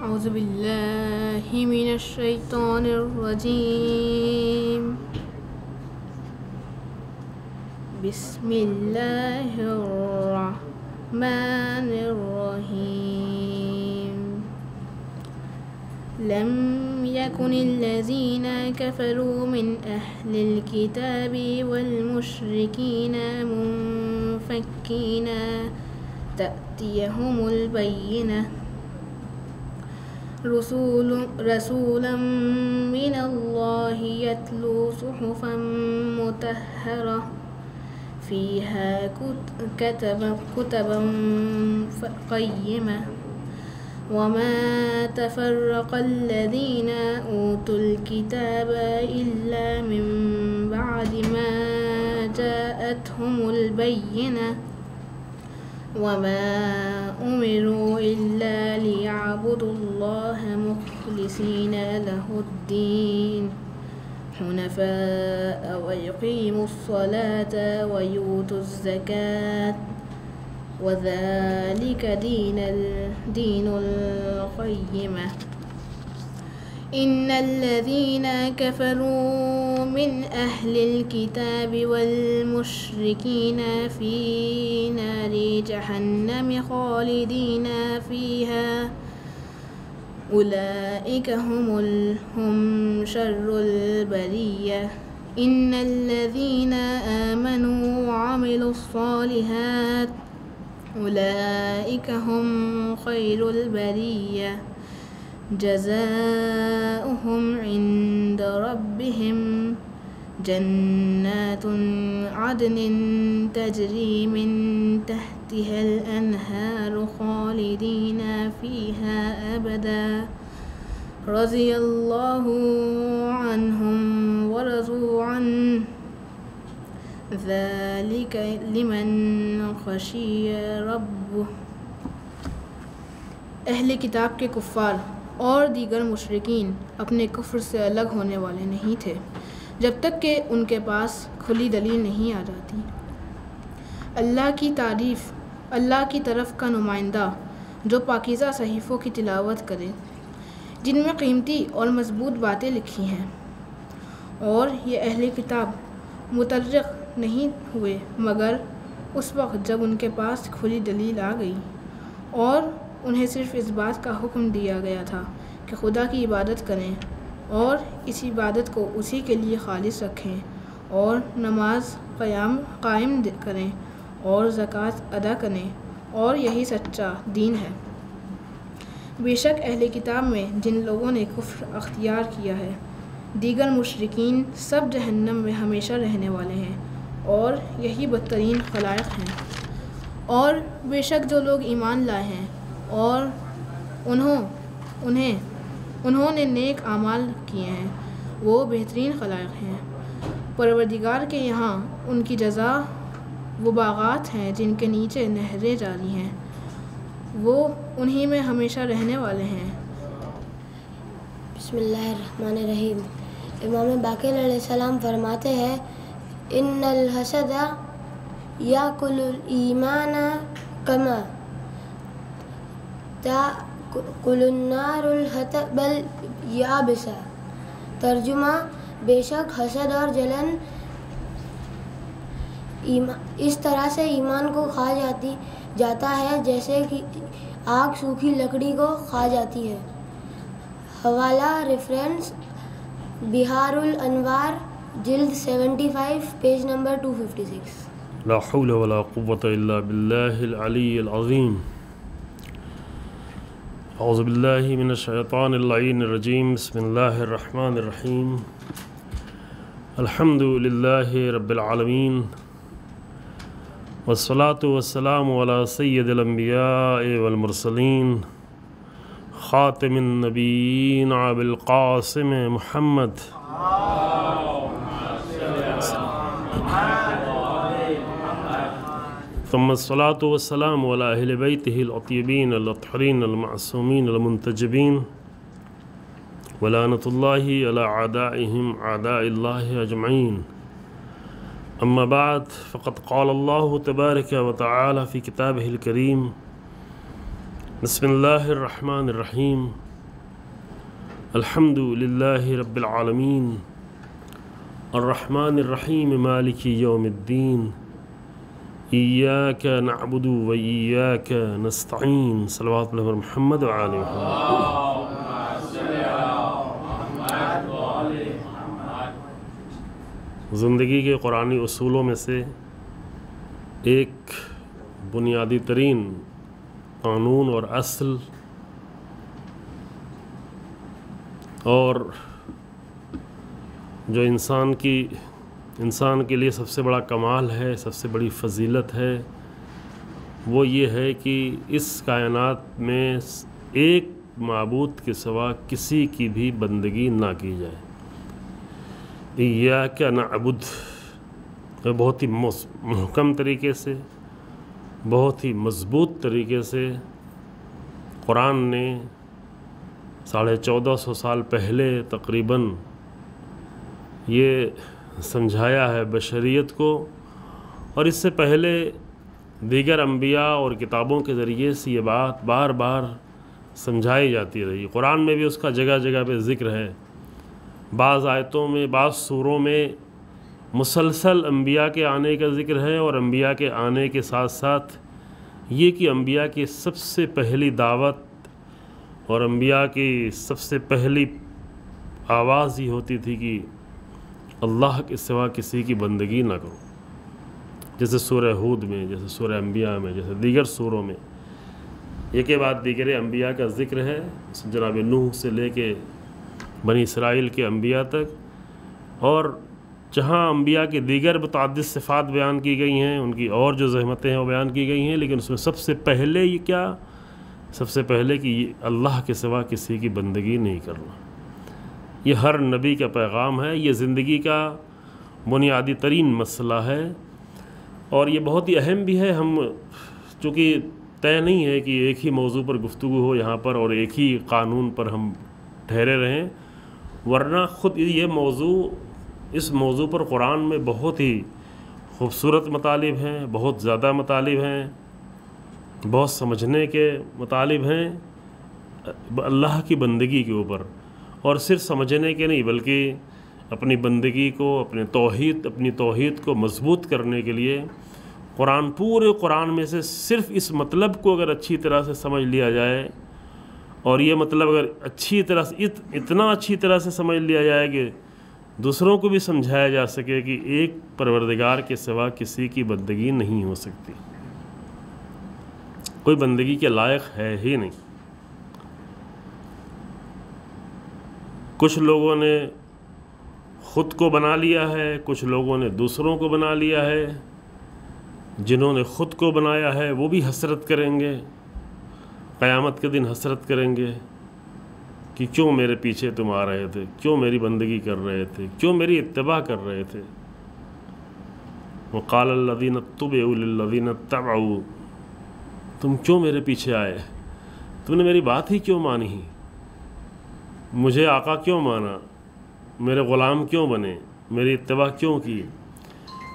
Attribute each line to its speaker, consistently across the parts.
Speaker 1: أعوذ بالله من الشيطان الرجيم. بسم الله الرحمن الرحيم. لم يكن الذين كفروا من أهل الكتاب والمشركين منفكين تأتيهم البينة رسولا من الله يتلو صحفا مطهرة فيها كتبا قيمة وما تفرق الذين أوتوا الكتاب إلا من بعد ما جاءتهم البينة وما أمروا إلا ليعبدوا الله مخلصين له الدين حنفاء ويقيموا الصلاة ويؤتوا الزكاة وذلك دين القيمة. إن الذين كفروا من أهل الكتاب والمشركين في نار جهنم خالدين فيها أولئك هم شر البرية. إن الذين آمنوا وعملوا الصالحات أولئك هم خير البرية جزاؤهم عند ربهم جنات عدن تجري من تحتها الأنهار خالدين فيها أبدا رضي الله عنهم ورضوا عنه ذلك لمن خشي ربه. اہل کتاب کے کفار اور دیگر مشرکین اپنے کفر سے الگ ہونے والے نہیں تھے جب تک کہ ان کے پاس کھلی دلیل نہیں آ جاتی۔ اللہ کی تعریف اللہ کی طرف کا نمائندہ جو پاکیزہ صحیفوں کی تلاوت کرے جن میں قیمتی اور مضبوط باتیں لکھی ہیں، اور یہ اہل کتاب مترق نہیں ہوئے مگر اس وقت جب ان کے پاس کھلی دلیل آ گئی اور انہیں صرف اس بات کا حکم دیا گیا تھا کہ خدا کی عبادت کریں اور اس عبادت کو اسی کے لیے خالص رکھیں اور نماز قائم کریں اور زکوٰۃ ادا کریں اور یہی سچا دین ہے۔ بے شک اہل کتاب میں جن لوگوں نے کفر اختیار کیا ہے دیگر مشرکین سب جہنم میں ہمیشہ رہنے والے ہیں اور یہی بدترین خلائق ہیں۔ اور بے شک جو لوگ ایمان لائے ہیں اور انہوں نے نیک اعمال کیے ہیں وہ بہترین خلائق ہیں۔ پروردگار کے یہاں ان کی جزا وہ باغات ہیں جن کے نیچے نہریں جاری ہیں، وہ انہی میں ہمیشہ رہنے والے ہیں۔
Speaker 2: بسم اللہ الرحمن الرحیم۔ امام باقر علیہ السلام فرماتے ہیں ان الحسد یاکل الایمان کما تاکل النار الحطب الیابس۔ ترجمہ، بے شک حسد اور جلن اس طرح سے ایمان کو کھا جاتا ہے جیسے کہ آگ سوکھی لکڑی کو کھا جاتی ہے۔ حوالہ ریفرنس بہار الانوار جلد 75 پیج نمبر 256۔
Speaker 3: لا حول ولا قوة الا باللہ العلی العظیم۔ اعوذ باللہ من الشیطان اللعین الرجیم۔ بسم اللہ الرحمن الرحیم۔ الحمد للہ رب العالمین والصلاة والسلام علی سید الانبیاء والمرسلین خاتم النبیین ابی القاسم محمد ثم الصلاة والسلام على أهل بيته الأطيبين الأطهرين المعصومين المنتجبين ولعنة الله على أعدائهم أعداء الله أجمعين۔ أما بعد، فقد قال الله تبارك وتعالى في كتابه الكريم: بسم الله الرحمن الرحيم، الحمد للہ رب العالمین الرحمن الرحیم مالک یوم الدین ایاک نعبد و ایاک نستعین صلوات اللہ علی محمد وعلی محمد. زندگی کے قرآنی اصولوں میں سے ایک بنیادی ترین قانون اور اصل اور جو انسان کے لیے سب سے بڑا کمال ہے، سب سے بڑی فضیلت ہے، وہ یہ ہے کہ اس کائنات میں ایک معبود کے سوا کسی کی بھی بندگی نہ کی جائے. ایاک نعبد بہت ہی محکم طریقے سے، بہت ہی مضبوط طریقے سے قرآن نے 1450 سال پہلے تقریباً یہ سمجھایا ہے بشریت کو، اور اس سے پہلے دیگر انبیاء اور کتابوں کے ذریعے سے یہ بات بار بار سمجھائی جاتی رہی. قرآن میں بھی اس کا جگہ جگہ پہ ذکر ہے. بعض آیتوں میں، بعض سوروں میں مسلسل انبیاء کے آنے کا ذکر ہے، اور انبیاء کے آنے کے ساتھ ساتھ یہ کہ انبیاء کی سب سے پہلی دعوت اور انبیاء کی سب سے پہلی آواز یہ ہوتی تھی کہ اللہ کے سوا کسی کی بندگی نہ کرو. جیسے سورہ ہود میں، جیسے سورہ انبیاء میں، جیسے دیگر سوروں میں ایک کے بعد دیگر انبیاء کا ذکر ہے، جناب نوح سے لے کے بنی اسرائیل کے انبیاء تک. اور جہاں انبیاء کی دیگر متعدد صفات بیان کی گئی ہیں، ان کی اور جو زحمتیں ہیں وہ بیان کی گئی ہیں، لیکن اس میں سب سے پہلے یہ کیا؟ سب سے پہلے کہ اللہ کے سوا کسی کی بندگی نہیں کرنا. یہ ہر نبی کا پیغام ہے، یہ زندگی کا بنیادی ترین مسئلہ ہے، اور یہ بہت ہی اہم بھی ہے. ہم چونکہ طے نہیں ہے کہ ایک ہی موضوع پر گفتگو ہو یہاں پر اور ایک ہی قانون پر ہم ٹھہرے رہیں، ورنہ خود یہ موضوع، اس موضوع پر قرآن میں بہت ہی خوبصورت مطالب ہیں، بہت زیادہ مطالب ہیں، بہت سمجھنے کے مطالب ہیں اللہ کی بندگی کے اوپر. اور صرف سمجھنے کے نہیں، بلکہ اپنی بندگی کو، اپنی توحید کو مضبوط کرنے کے لیے پورے قرآن میں سے صرف اس مطلب کو اگر اچھی طرح سے سمجھ لیا جائے، اور یہ مطلب اگر اچھی طرح سے اتنا اچھی طرح سے سمجھ لیا جائے کہ دوسروں کو بھی سمجھایا جا سکے کہ ایک پروردگار کے سوا کسی کی بندگی نہیں ہو سکتی، کوئی بندگی کے لائق ہے ہی نہیں. کچھ لوگوں نے خود کو بنا لیا ہے، کچھ لوگوں نے دوسروں کو بنا لیا ہے. جنہوں نے خود کو بنایا ہے وہ بھی حسرت کریں گے، قیامت کے دن حسرت کریں گے کہ کیوں میرے پیچھے تم آ رہے تھے، کیوں میری بندگی کر رہے تھے، کیوں میری اتباع کر رہے تھے. وقال الذین اتبعوا للذین اتبعوا، تم کیوں میرے پیچھے آئے، تم نے میری بات ہی کیوں مانی، مجھے آقا کیوں مانا، میرے غلام کیوں بنے، میری اتباع کیوں کی.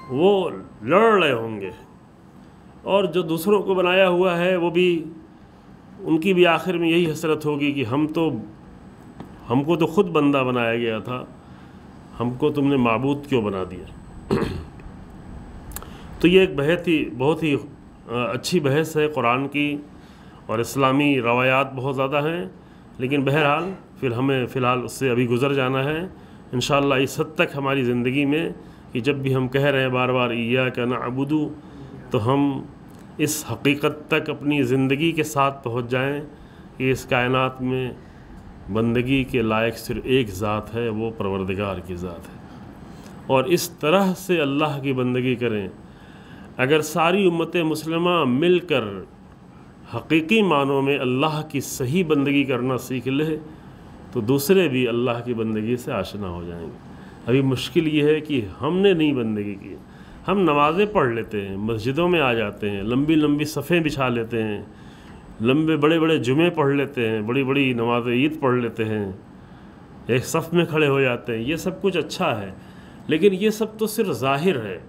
Speaker 3: وہ لڑ رہے ہوں گے، اور جو دوسروں کو بنایا ہوا ہے وہ بھی، ان کی بھی آخر میں یہی حسرت ہوگی کہ ہم کو تو خود بندہ بنایا گیا تھا، ہم کو تم نے معبود کیوں بنا دیا. تو یہ ایک بہت ہی اچھی بحث ہے قرآن کی، اور اسلامی روایات بہت زیادہ ہیں، لیکن بہرحال پھر ہمیں فی الحال اس سے ابھی گزر جانا ہے. انشاءاللہ اس حد تک ہماری زندگی میں کہ جب بھی ہم کہہ رہے ہیں بار بار ایاک نعبد، تو ہم اس حقیقت تک اپنی زندگی کے ساتھ پہنچ جائیں کہ اس کائنات میں بندگی کے لائق صرف ایک ذات ہے، وہ پروردگار کی ذات ہے. اور اس طرح سے اللہ کی بندگی کریں. اگر ساری امت مسلمہ مل کر حقیقی معنوں میں اللہ کی صحیح بندگی کرنا سیکھ لے تو دوسرے بھی اللہ کی بندگی سے آشنا ہو جائیں گے. ابھی مشکل یہ ہے کہ ہم نے نہیں بندگی کی. ہم نمازیں پڑھ لیتے ہیں، مسجدوں میں آ جاتے ہیں، لمبی لمبی صفیں بچھا لیتے ہیں، بڑے بڑے جمعے پڑھ لیتے ہیں، بڑی بڑی نماز عید پڑھ لیتے ہیں، ایک صف میں کھڑے ہو جاتے ہیں. یہ سب کچھ اچھا ہے، لیکن یہ سب تو صرف ظاہر ہے،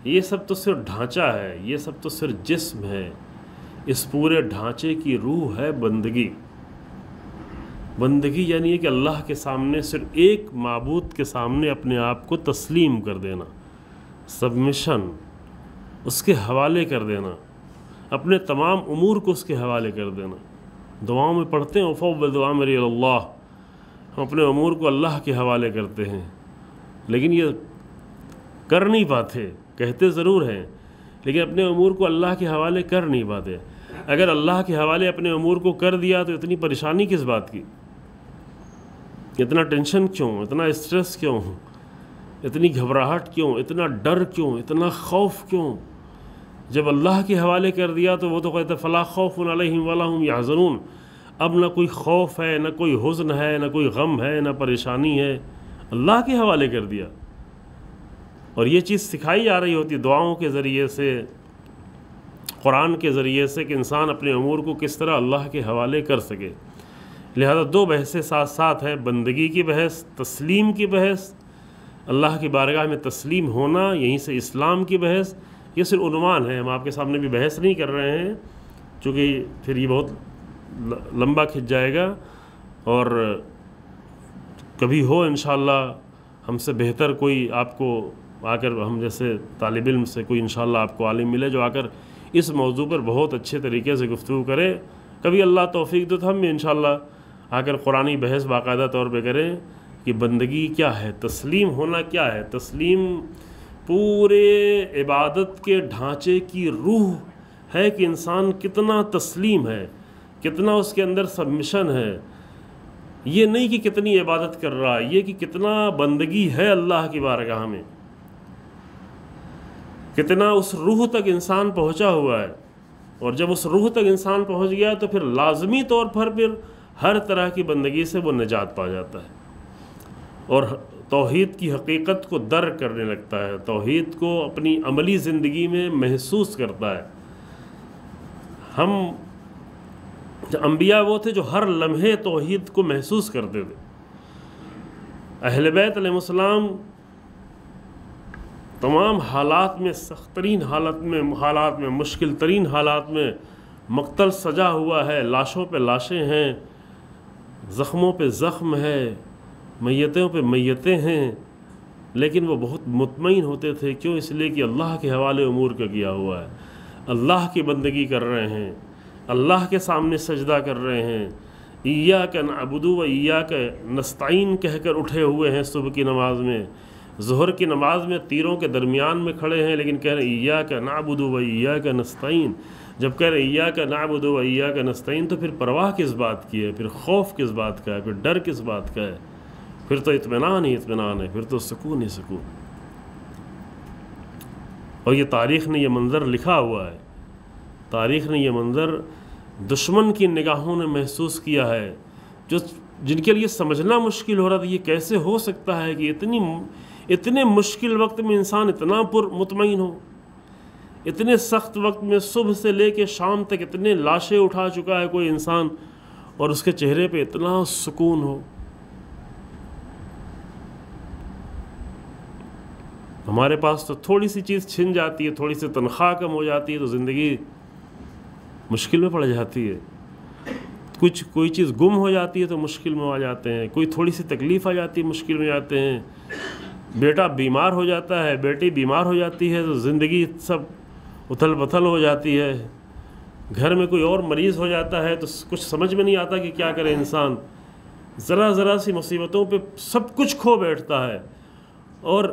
Speaker 3: یہ سب تو صرف ڈھانچہ ہے، یہ سب تو صرف جسم ہے. اس پورے ڈھانچے کی روح ہے بندگی. بندگی یعنی ہے کہ اللہ کے سامنے صرف ایک معبود کے سامنے اپنے آپ کو تسلیم کر دینا، سبمیشن، اس کے حوالے کر دینا، اپنے تمام امور کو اس کے حوالے کر دینا۔ دعاؤں میں پڑھتے ہیں وفوض امری الی اللہ، ہم اپنے امور کو اللہ کے حوالے کرتے ہیں، لیکن یہ کر نہیں پاتے، کہتے ضرور ہیں لیکن اپنے امور کو اللہ کے حوالے کر نہیں پاتے۔ اگر اللہ کے حوالے اپنے امور کو کر دیا تو اتنی پریشانی کس بات کی، اتنا ٹینشن کیوں، اتنا اسٹریس کیوں، اتنی گھبراہٹ کیوں، اتنا ڈر کیوں، اتنا خوف کیوں؟ جب اللہ کے حوالے کر دیا تو وہ تو کہتے فلا خوف علیہم ولا هم یحزنون، اب نہ کوئی خوف ہے، نہ کوئی حزن ہے، نہ کوئی غم ہے، نہ پریشانی ہے، اللہ کے حوالے کر دیا۔ اور یہ چیز سکھائی جا رہی ہوتی دعاؤں کے ذریعے سے، قرآن کے ذریعے سے، کہ انسان اپنے امور کو کس طرح اللہ کے حوالے کر سکے۔ لہذا دو بحثیں ساتھ ساتھ ہیں، بندگی کی بحث، تسلیم کی بحث، اللہ کی بارگاہ میں تسلیم ہونا، یہیں سے اسلام کی بحث۔ یہ صرف عنوان ہے، ہم آپ کے سامنے بھی بحث نہیں کر رہے ہیں چونکہ پھر یہ بہت لمبا کھنچ جائے گا، اور کبھی ہو انشاءاللہ ہم سے بہتر کوئی آپ کو آ کر، ہم جیسے طالب علم سے کوئی انشاءاللہ آپ کو عالم ملے جو آ کر اس موضوع پر بہت اچھے طریقے سے گفتگو کرے۔ کبھی اللہ توفیق دے تو ہم بھی انشاءاللہ آ کر قرآنی بحث باقاعدہ طور پہ کریں کہ بندگی کیا ہے، تسلیم ہونا کیا ہے۔ تسلیم پورے عبادت کے ڈھانچے کی روح ہے کہ انسان کتنا تسلیم ہے، کتنا اس کے اندر سبمیشن ہے۔ یہ نہیں کہ کتنی عبادت کر رہا ہے، یہ کہ کتنا بندگی ہے اللہ کی بارگاہ میں، کتنا اس روح تک انسان پہنچا ہوا ہے۔ اور جب اس روح تک انسان پہنچ گیا تو پھر لازمی طور پر پھر ہر طرح کی بندگی سے وہ نجات پا جاتا ہے اور توحید کی حقیقت کو درک کرنے لگتا ہے، توحید کو اپنی عملی زندگی میں محسوس کرتا ہے۔ ہم انبیاء وہ تھے جو ہر لمحے توحید کو محسوس کرتے تھے۔ اہل بیت علیہ السلام تمام حالات میں، سخت ترین حالات میں، مشکل ترین حالات میں، مقتل سجا ہوا ہے، لاشوں پہ لاشیں ہیں، زخموں پہ زخم ہے، میتوں پہ میتیں ہیں، لیکن وہ بہت مطمئن ہوتے تھے۔ کیوں؟ اس لیے کہ اللہ کے حوالے امور کا کیا ہوا ہے، اللہ کی بندگی کر رہے ہیں، اللہ کے سامنے سجدہ کر رہے ہیں، ایاک نعبد و ایاک نستعین کہہ کر اٹھے ہوئے ہیں صبح کی نماز میں، ظہر کی نماز میں تیروں کے درمیان میں کھڑے ہیں، لیکن کہہ رہے ہیں ایاک نعبد و ایاک نستعین۔ جب کہہ رہے ہیں ایاک نعبد و ایاک نستعین تو پھر پرواہ کس بات کی ہے، پھر خوف کس بات کا ہے، پھر ڈر کس بات کا ہے، پھر تو اطمینان ہی اطمینان ہے، پھر تو سکون ہی سکون۔ اور یہ تاریخ نے یہ منظر لکھا ہوا ہے، تاریخ نے یہ منظر دشمن کی نگاہوں نے محسوس کیا ہے، جن کے لیے سمجھنا مشکل ہو رہا تھا۔ یہ کیسے ہو سکتا ہے کہ اتنے مشکل وقت میں انسان اتنا مطمئن ہو، اتنے سخت وقت میں صبح سے لے کے شام تک اتنے لاشیں اٹھا چکا ہے کوئی انسان، اور اس کے چہرے پہ اتنا سکون ہو۔ ہمارے پاس تو تھوڑی سی چیز چھن جاتی ہے، تھوڑی سی تنخواہ کم ہو جاتی ہے تو زندگی مشکل میں پڑ جاتی ہے، کوئی چیز گم ہو جاتی ہے تو مشکل میں آ جاتے ہیں، کوئی تھوڑی سی تکلیف آ جاتی ہے مشکل میں جاتے ہیں، بیٹا بیمار ہو جاتا ہے، بیٹی بیمار ہو جاتی ہے تو زندگی سب اتھل پتھل ہو جاتی ہے، گھر میں کوئی اور مریض ہو جاتا ہے تو کچھ سمجھ میں نہیں آتا کہ کیا کرے انسان، ذرا سی مصیبتوں پہ سب کچھ کھو بیٹھتا ہے۔ اور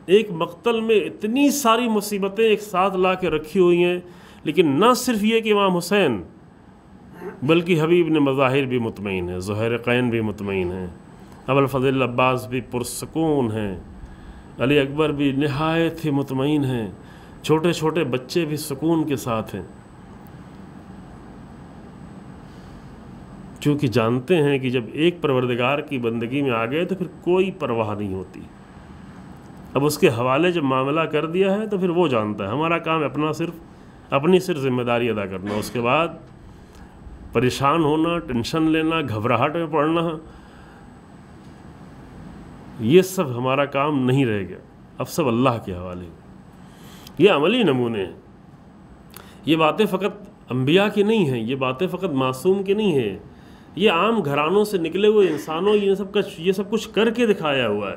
Speaker 3: ایک مقتل میں اتنی ساری مصیبتیں ایک ساتھ لا کے رکھی ہوئی ہیں، لیکن نہ صرف یہ کہ امام حسین بلکہ حبیب نے مظاہر بھی مطمئن ہیں، زہیر قین بھی مطمئن ہیں، ابوالفضل عباس بھی پرسکون ہیں، علی اکبر بھی نہایت ہی مطمئن ہیں، چھوٹے چھوٹے بچے بھی سکون کے ساتھ ہیں، چونکہ جانتے ہیں کہ جب ایک پروردگار کی بندگی میں آ گئے تو پھر کوئی پرواہ نہیں ہوتی۔ اب اس کے حوالے جب معاملہ کر دیا ہے تو پھر وہ جانتا ہے، ہمارا کام اپنی صرف ذمہ داری ادا کرنا، اس کے بعد پریشان ہونا، ٹینشن لینا، گھبراہٹ میں پڑنا، یہ سب ہمارا کام نہیں رہ گیا، اب سب اللہ کے حوالے۔ یہ عملی نمونے ہیں، یہ باتیں فقط انبیاء کی نہیں ہیں، یہ باتیں فقط معصوم کی نہیں ہیں، یہ عام گھرانوں سے نکلے ہوئے انسانوں یہ سب کچھ کر کے دکھایا ہوا ہے.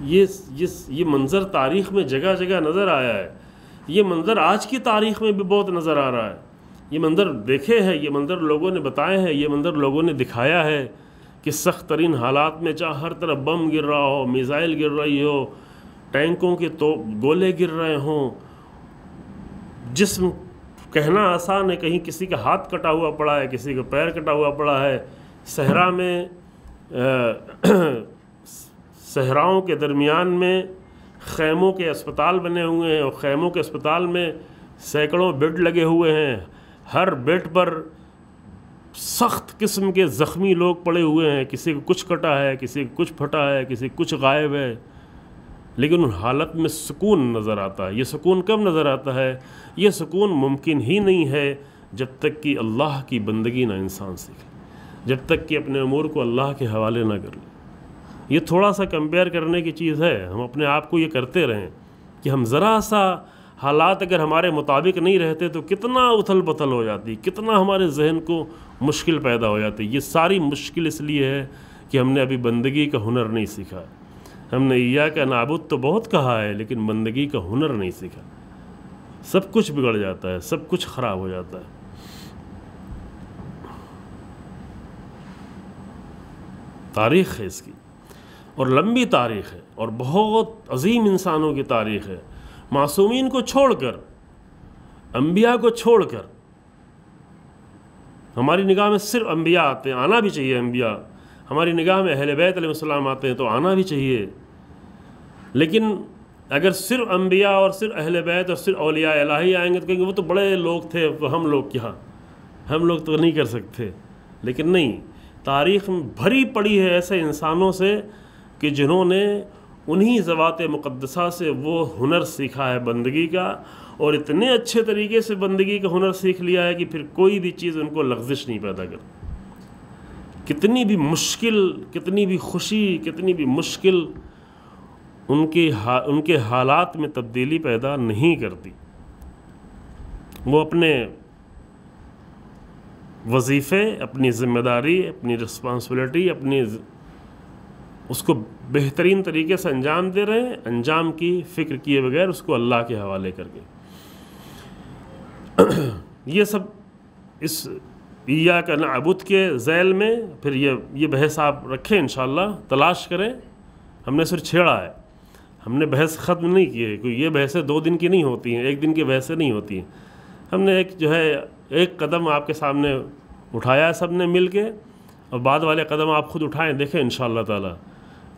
Speaker 3: یہ منظر تاریخ میں جگہ جگہ نظر آیا ہے. یہ منظر آج کی تاریخ میں بھی بہت نظر آ رہا ہے. یہ منظر دیکھے ہیں, یہ منظر لوگوں نے بتائے ہیں, یہ منظر لوگوں نے دکھایا ہے کہ سخت ترین حالات میں چاہے ہر طرف بم گر رہا ہو, میزائل گر رہی ہو, ٹینکوں کے گولے گر رہے ہوں, جسم کہنا آسان ہے, کہیں کسی کا ہاتھ کٹا ہوا پڑا ہے, کسی کا پیر کٹا ہوا پڑا ہے, صحرا میں صحراؤں کے درمیان میں خیموں کے اسپتال بنے ہوئے ہیں, اور خیموں کے اسپتال میں سینکڑوں بیڈ لگے ہوئے ہیں. ہر بیڈ پر سخت قسم کے زخمی لوگ پڑے ہوئے ہیں, کسی کو کچھ کٹا ہے, کسی کو کچھ پھٹا ہے, کسی کو کچھ غائب ہے, لیکن ان حالت میں سکون نظر آتا ہے. یہ سکون کب نظر آتا ہے؟ یہ سکون ممکن ہی نہیں ہے جب تک کہ اللہ کی بندگی نہ انسان سیکھے, جب تک کہ اپنے امور کو اللہ کے حوالے نہ کر لے. یہ تھوڑا سا کمپیئر کرنے کی چیز ہے. ہم اپنے آپ کو یہ کرتے رہیں کہ ہم ذرا سا حالات اگر ہمارے مطابق نہیں رہتے تو کتنا اتھل پتھل ہو جاتی, کتنا ہمارے ذہن کو مشکل پیدا ہو جاتی. یہ ساری مشکل اس لیے ہے کہ ہم نے ابھی بندگی کا ہنر نہیں سیکھا. ہم نے ایاک نعبد تو بہت کہا ہے, لیکن بندگی کا ہنر نہیں سیکھا. سب کچھ بگڑ جاتا ہے, سب کچھ خراب ہو جاتا ہے. تاریخ ہے اس کی, اور لمبی تاریخ ہے, اور بہت عظیم انسانوں کی تاریخ ہے. معصومین کو چھوڑ کر, انبیاء کو چھوڑ کر, ہماری نگاہ میں صرف انبیاء آتے ہیں, آنا بھی چاہیے انبیاء. ہماری نگاہ میں اہل بیت علیہ السلام آتے ہیں تو آنا بھی چاہیے, لیکن اگر صرف انبیاء اور صرف اہل بیت اور صرف اولیاء الہی آئیں گے تو کہیں گے وہ تو بڑے لوگ تھے, ہم لوگ کیا, ہم لوگ تو نہیں کر سکتے. لیکن نہیں, تاریخ میں بھری پڑی ہے ایسے انسانوں سے کہ جنہوں نے انہی ذوات مقدسہ سے وہ ہنر سیکھا ہے بندگی کا, اور اتنے اچھے طریقے سے بندگی کا ہنر سیکھ لیا ہے کہ پھر کوئی بھی چیز ان کو لغزش نہیں پیدا کرتی. کتنی بھی مشکل, کتنی بھی خوشی, کتنی بھی مشکل ان کے حالات میں تبدیلی پیدا نہیں کرتی. وہ اپنے وظیفے, اپنی ذمہ داری, اپنی رسپانسبلٹی, اس کو بہترین طریقے سے انجام دے رہے ہیں, انجام کی فکر کیے بغیر اس کو اللہ کے حوالے کر کے. یہ سب اس ایاک نعبد کے ذیل میں پھر یہ بحث آپ رکھیں, انشاءاللہ تلاش کریں. ہم نے صرف چھیڑا ہے, ہم نے بحث ختم نہیں کی ہے. کوئی یہ بحثیں 2 دن کی نہیں ہوتی ہیں, 1 دن کی بحثیں نہیں ہوتی ہیں. ہم نے ایک قدم آپ کے سامنے اٹھایا ہے سب نے مل کے, اور بعد والے قدم آپ خود اٹھائیں, دیکھیں انشاءاللہ تعالی.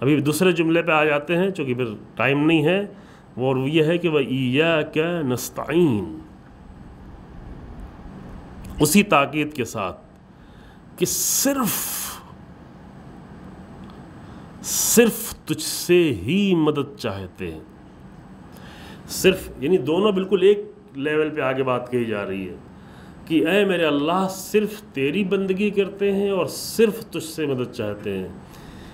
Speaker 3: ابھی دوسرے جملے پہ آ جاتے ہیں چونکہ پھر ٹائم نہیں ہے, اور وہ یہ ہے کہ وَإِيَّاكَ نَسْتَعِينُ, اسی تاکید کے ساتھ کہ صرف تجھ سے ہی مدد چاہتے ہیں. صرف یعنی دونوں بالکل ایک لیول پہ آگے بات کہی جا رہی ہے کہ اے میرے اللہ, صرف تیری بندگی کرتے ہیں اور صرف تجھ سے مدد چاہتے ہیں.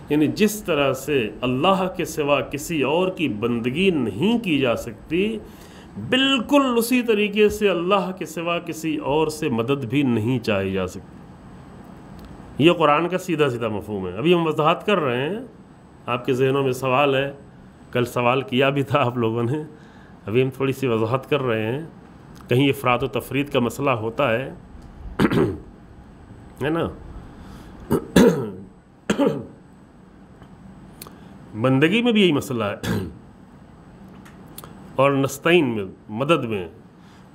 Speaker 3: یعنی جس طرح سے اللہ کے سوا کسی اور کی بندگی نہیں کی جا سکتی, بالکل اسی طریقے سے اللہ کے سوا کسی اور سے مدد بھی نہیں چاہی جا سکتی. یہ قرآن کا سیدھا سیدھا مفہوم ہے. ابھی ہم وضاحت کر رہے ہیں, آپ کے ذہنوں میں سوال ہے, کل سوال کیا بھی تھا آپ لوگوں نے, ابھی ہم تھوڑی سی وضاحت کر رہے ہیں. کہیں افراد و تفرید کا مسئلہ ہوتا ہے نا. بندگی میں بھی یہی مسئلہ ہے, اور نستعین میں, مدد میں,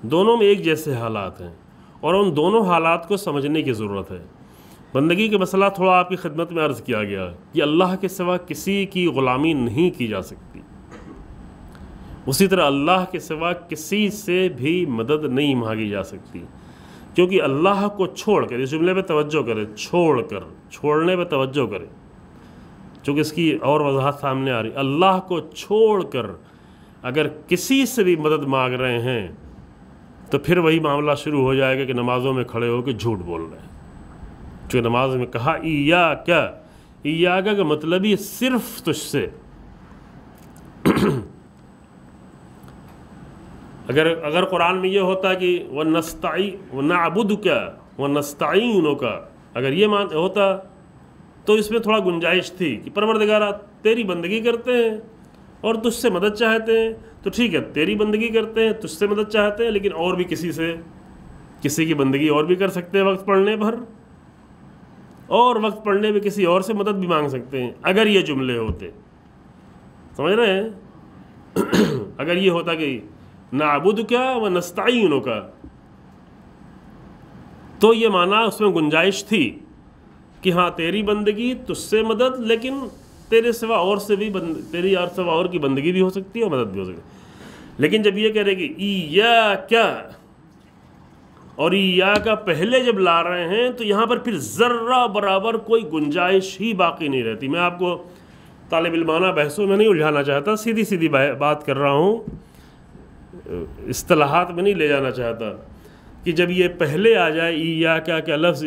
Speaker 3: دونوں میں ایک جیسے حالات ہیں, اور ان دونوں حالات کو سمجھنے کی ضرورت ہے. بندگی کا مسئلہ تھوڑا آپ کی خدمت میں عرض کیا گیا کہ اللہ کے سوا کسی کی غلامی نہیں کی جا سکتی. اسی طرح اللہ کے سوا کسی سے بھی مدد نہیں مانگی جا سکتی, کیونکہ اللہ کو چھوڑ کر, اس جملے پہ توجہ کرے, چھوڑنے پہ توجہ کرے, چونکہ اس کی اور وضاحت سامنے آ رہی. اللہ کو چھوڑ کر اگر کسی سے بھی مدد مانگ رہے ہیں تو پھر وہی معاملہ شروع ہو جائے گا کہ نمازوں میں کھڑے ہو کے جھوٹ بول رہے ہیں. چونکہ نماز میں کہا ایاک کا مطلب ہی صرف تجھ سے. اگر قرآن میں یہ ہوتا کہ وَنَعْبُدُكَ وَنَسْتَعِينُكَ، اگر یہ مان ہوتا تو اس میں تھوڑا گنجائش تھی کہ پروردگارا تیری بندگی کرتے ہیں اور تجھ سے مدد چاہتے ہیں، تو ٹھیک ہے تیری بندگی کرتے ہیں، تجھ سے مدد چاہتے ہیں، لیکن اور بھی کسی کی بندگی اور بھی کر سکتے ہیں وقت پڑھنے پر، اور وقت پڑھنے میں کسی اور سے مدد بھی مانگ سکتے ہیں۔ اگر یہ جملے ہوتے، سمجھ رہے ہیں، اگر یہ ہوتا کہ نعبدک ونستعینک، تو یہ معنی اس میں گنجائش تھی کہ ہاں تیری بندگی، تجھ سے مدد، لیکن تیرے سوا اور سے بھی تیری اور سوا اور کی بندگی بھی ہو سکتی ہے اور مدد بھی ہو سکتی ہے۔ لیکن جب یہ کہہ رہے کہ ایاک، اور ایاک پہلے جب لا رہے ہیں تو یہاں پر پھر ذرہ برابر کوئی گنجائش ہی باقی نہیں رہتی۔ میں آپ کو طالب علمانہ بحثوں میں نہیں الجھانا چاہتا، سیدھی سیدھی بات کر رہا ہوں، اصطلاحات میں نہیں لے جانا چاہتا کہ جب یہ پہلے آ جائے ایاک کا لفظ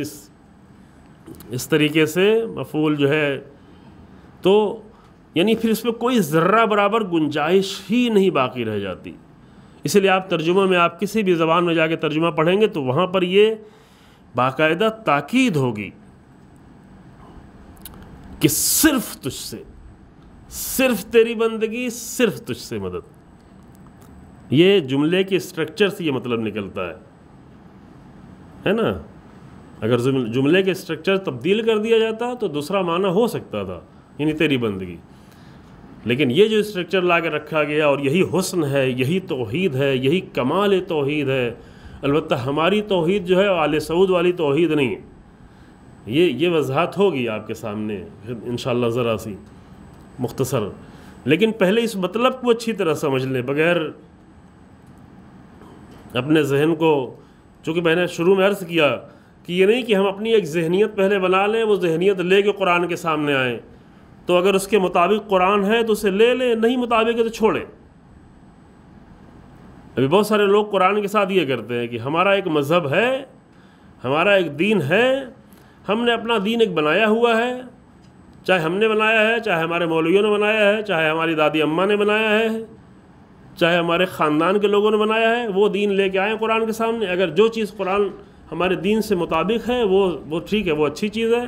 Speaker 3: اس طریقے سے مفعول جو ہے، تو یعنی پھر اس میں کوئی ذرہ برابر گنجائش ہی نہیں باقی رہ جاتی۔ اس لیے آپ ترجمہ میں، آپ کسی بھی زبان میں جا کے ترجمہ پڑھیں گے تو وہاں پر یہ باقاعدہ تاکید ہوگی کہ صرف تجھ سے، صرف تیری بندگی، صرف تجھ سے مدد۔ یہ جملے کے اسٹرکچر سے یہ مطلب نکلتا ہے نا۔ اگر جملے کے اسٹرکچر تبدیل کر دیا جاتا تو دوسرا معنی ہو سکتا تھا، یعنی تیری بندگی، لیکن یہ جو اسٹرکچر لا کے رکھا گیا، اور یہی حسن ہے، یہی توحید ہے، یہی کمال توحید ہے۔ البتہ ہماری توحید جو ہے آل سعود والی توحید نہیں ہے، یہ وضاحت ہوگی آپ کے سامنے انشاءاللہ ذرا سی مختصر، لیکن پہلے اس مطلب کو اچھی طرح سمجھ لیں، بغیر اپنے ذہن کو، چونکہ میں نے شروع میں عرض کیا کہ یہ نہیں کہ ہم اپنی ایک ذہنیت پہلے بنا لیں، وہ ذہنیت لے کے قرآن کے سامنے آئیں، تو اگر اس کے مطابق قرآن ہے تو اسے لے لیں، نہیں مطابق ہے تو چھوڑیں۔ ابھی بہت سارے لوگ قرآن کے ساتھ یہ کرتے ہیں کہ ہمارا ایک مذہب ہے، ہمارا ایک دین ہے، ہم نے اپنا دین ایک بنایا ہوا ہے، چاہے ہم نے بنایا ہے، چاہے ہمارے مولویوں نے بنایا ہے، چاہے ہماری دادی اماں نے بنایا ہے، چاہے ہمارے خاندان کے لوگوں نے بنایا ہے، وہ دین لے کے آئیں قرآن کے سامنے۔ اگر جو چیز قرآن ہمارے دین سے مطابق ہے وہ ٹھیک ہے، وہ اچھی چیز ہے،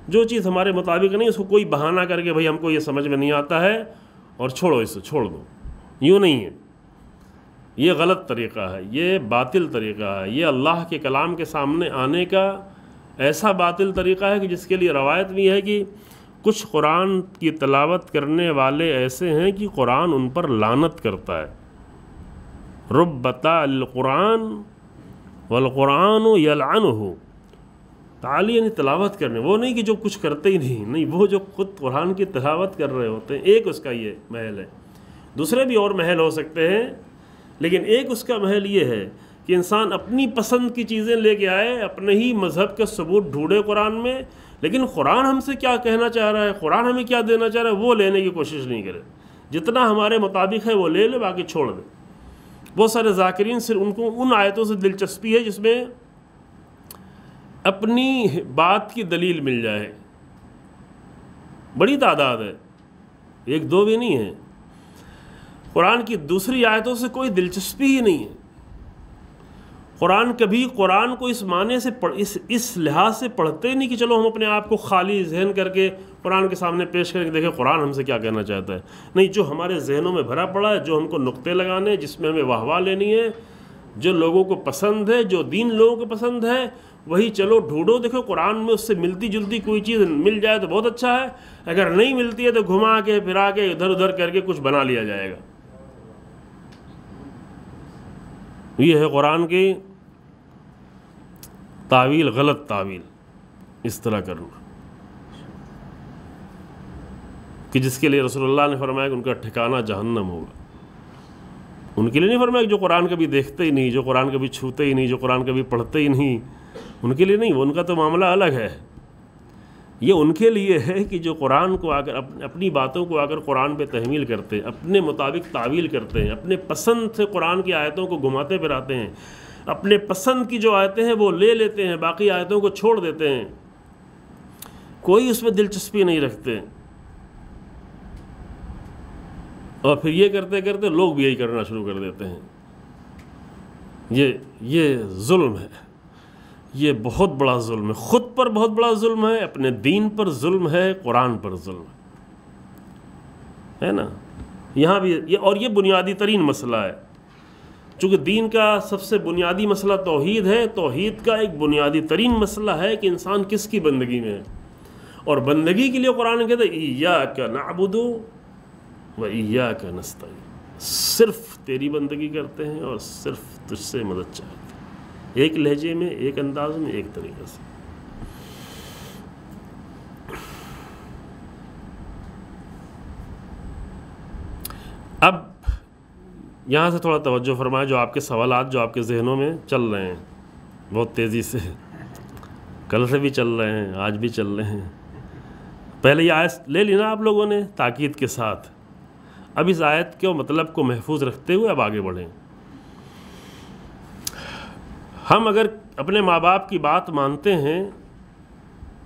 Speaker 3: جو چیز ہمارے مطابق نہیں اس کو کوئی بہانہ کر کے بھئی ہم کو یہ سمجھ میں نہیں آتا ہے اور چھوڑو، اسے چھوڑ دو، یوں نہیں ہے۔ یہ غلط طریقہ ہے، یہ باطل طریقہ ہے، یہ اللہ کے کلام کے سامنے آنے کا ایسا باطل طریقہ ہے کہ جس کے لیے روایت بھی ہے کہ کچھ قرآن کی تلاوت کرنے والے ایسے ہیں کہ قرآن ان پر لعنت کرتا ہے۔ ربتا القرآن والقرآن یلعنہ، تعالی یعنی تلاوت کرنے، وہ نہیں کہ جو کچھ کرتے ہی نہیں، وہ جو خود قرآن کی تلاوت کر رہے ہوتے ہیں۔ ایک اس کا یہ محل ہے، دوسرے بھی اور محل ہو سکتے ہیں، لیکن ایک اس کا محل یہ ہے کہ انسان اپنی پسند کی چیزیں لے کے آئے، اپنے ہی مذہب کا ثبوت ڈھونڈے قرآن میں، لیکن قرآن ہم سے کیا کہنا چاہ رہا ہے، قرآن ہمیں کیا دینا چاہ رہا ہے، وہ لینے کی کوشش نہیں کرے۔ جتنا ہمارے مطابق ہے وہ لے لے، باقی چھوڑ دے۔ بہت سارے ذاکرین صرف ان کو ان آیتوں سے دلچسپی ہے جس میں اپنی بات کی دلیل مل جائے، بڑی تعداد ہے، ایک دو بھی نہیں ہے۔ قرآن کی دوسری آیتوں سے کوئی دلچسپی ہی نہیں ہے۔ قرآن کو اس معنی سے اس لحاظ سے پڑھتے ہی نہیں کہ چلو ہم اپنے آپ کو خالی ذہن کر کے قرآن کے سامنے پیش کریں کہ دیکھیں قرآن ہم سے کیا کہنا چاہتا ہے۔ نہیں، جو ہمارے ذہنوں میں بھرا پڑا ہے، جو ہم کو نقطے لگانے، جس میں ہمیں واہ واہ لینی ہے، جو لوگوں کو پسند ہے، جو دین لوگوں کو پسند ہے، وہی چلو ڈھونڈو۔ دیکھو قرآن میں اس سے ملتی جلتی کوئی چیز مل جائے تو بہت اچھا ہے، اگر نہیں ملتی ہے تو گھما کے پھرا کے ادھر ادھر کر کے کچھ بنا لیا جائے گا۔ یہ ہے قرآن کی تعویل، غلط تعویل اس طرح کرنا کہ جس کے لیے رسول اللہ نے فرمایا کہ ان کا ٹھکانہ جہنم ہوگا۔ ان کے لیے نہیں فرمایا کہ جو قرآن کبھی دیکھتے ہی نہیں، جو قرآن کبھی چھوتے ہی نہیں، جو قرآن کبھی پڑھتے ہی نہیں، ان کے لیے نہیں، ان کا تو معاملہ الگ ہے۔ یہ ان کے لیے ہے کہ جو قرآن کو اگر اپنی باتوں کو اگر قرآن پہ تحمیل کرتے ہیں، اپنے مطابق تعویل کرتے ہیں، اپنے پسند سے قرآن کی آیتوں کو گھماتے پھراتے ہیں، اپنے پسند کی جو آیتیں ہیں وہ لے لیتے ہیں، باقی آیتوں کو چھوڑ دیتے ہیں، کوئی اس میں دلچسپی نہیں رکھتے، اور پھر یہ کرتے کرتے لوگ بھی یہی کرنا شروع کر دیتے ہیں۔ یہ ظلم ہے، یہ بہت بڑا ظلم ہے، خود پر بہت بڑا ظلم ہے، اپنے دین پر ظلم ہے، قرآن پر ظلم ہے نا. یہاں بھی اور یہ بنیادی ترین مسئلہ ہے، چونکہ دین کا سب سے بنیادی مسئلہ توحید ہے. توحید کا ایک بنیادی ترین مسئلہ ہے کہ انسان کس کی بندگی میں ہے، اور بندگی کے لیے قرآن کہتا ہے ایاک نعبد و ایاک نستعین، صرف تیری بندگی کرتے ہیں اور صرف تجھ سے مدد چاہتے ہیں، ایک لہجے میں، ایک انداز میں، ایک طریقے سے. اب یہاں سے تھوڑا توجہ فرمائے، جو آپ کے سوالات جو آپ کے ذہنوں میں چل رہے ہیں بہت تیزی سے، کل سے بھی چل رہے ہیں، آج بھی چل رہے ہیں. پہلے یہ آیت لے لی نا آپ لوگوں نے تاکید کے ساتھ. اب اس آیت کے مطلب کو محفوظ رکھتے ہوئے اب آگے بڑھیں. ہم اگر اپنے ماں باپ کی بات مانتے ہیں،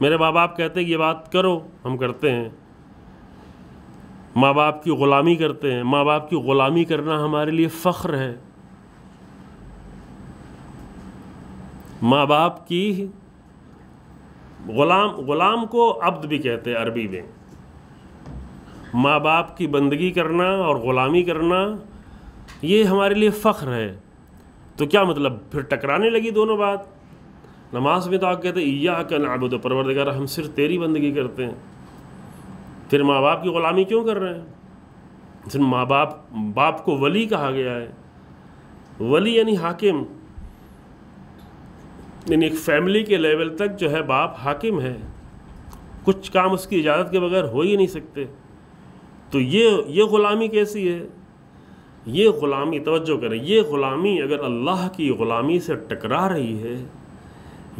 Speaker 3: میرے ماں باپ کہتے ہیں یہ بات کرو، ہم کرتے ہیں. ماں باپ کی غلامی کرتے ہیں، ماں باپ کی غلامی کرنا ہمارے لیے فخر ہے. ماں باپ کی غلام کو عبد بھی کہتے ہیں عربی میں. ماں باپ کی بندگی کرنا اور غلامی کرنا یہ ہمارے لیے فخر ہے. تو کیا مطلب پھر ٹکرانے لگی دونوں بات. نماز میں تو آپ کہتے ہیں ایاک نعبد، پروردگار ہم صرف تیری بندگی کرتے ہیں، پھر ماں باپ کی غلامی کیوں کر رہے ہیں؟ صرف ماں باپ کو ولی کہا گیا ہے. ولی یعنی حاکم، یعنی ایک فیملی کے لیول تک جو ہے باپ حاکم ہے، کچھ کام اس کی اجازت کے بغیر ہو ہی نہیں سکتے. تو یہ غلامی کیسی ہے؟ یہ غلامی، توجہ کریں، یہ غلامی اگر اللہ کی غلامی سے ٹکرا رہی ہے،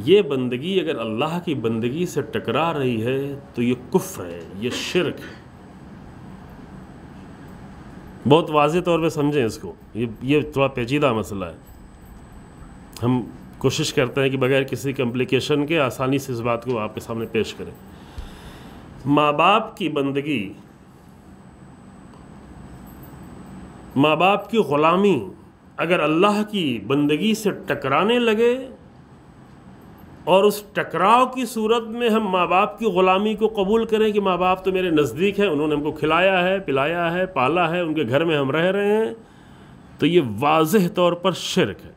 Speaker 3: یہ بندگی اگر اللہ کی بندگی سے ٹکرا رہی ہے تو یہ کفر ہے، یہ شرک ہے. بہت واضح طور پہ سمجھیں اس کو، یہ تھوڑا پیچیدہ مسئلہ ہے. ہم کوشش کرتے ہیں کہ بغیر کسی کمپلیکیشن کے آسانی سے اس بات کو آپ کے سامنے پیش کریں. ماں باپ کی بندگی، ماں باپ کی غلامی اگر اللہ کی بندگی سے ٹکرانے لگے، اور اس ٹکراؤ کی صورت میں ہم ماں باپ کی غلامی کو قبول کریں کہ ماں باپ تو میرے نزدیک ہیں، انہوں نے ہم کو کھلایا ہے، پلایا ہے، پالا ہے، ان کے گھر میں ہم رہ رہے ہیں، تو یہ واضح طور پر شرک ہے.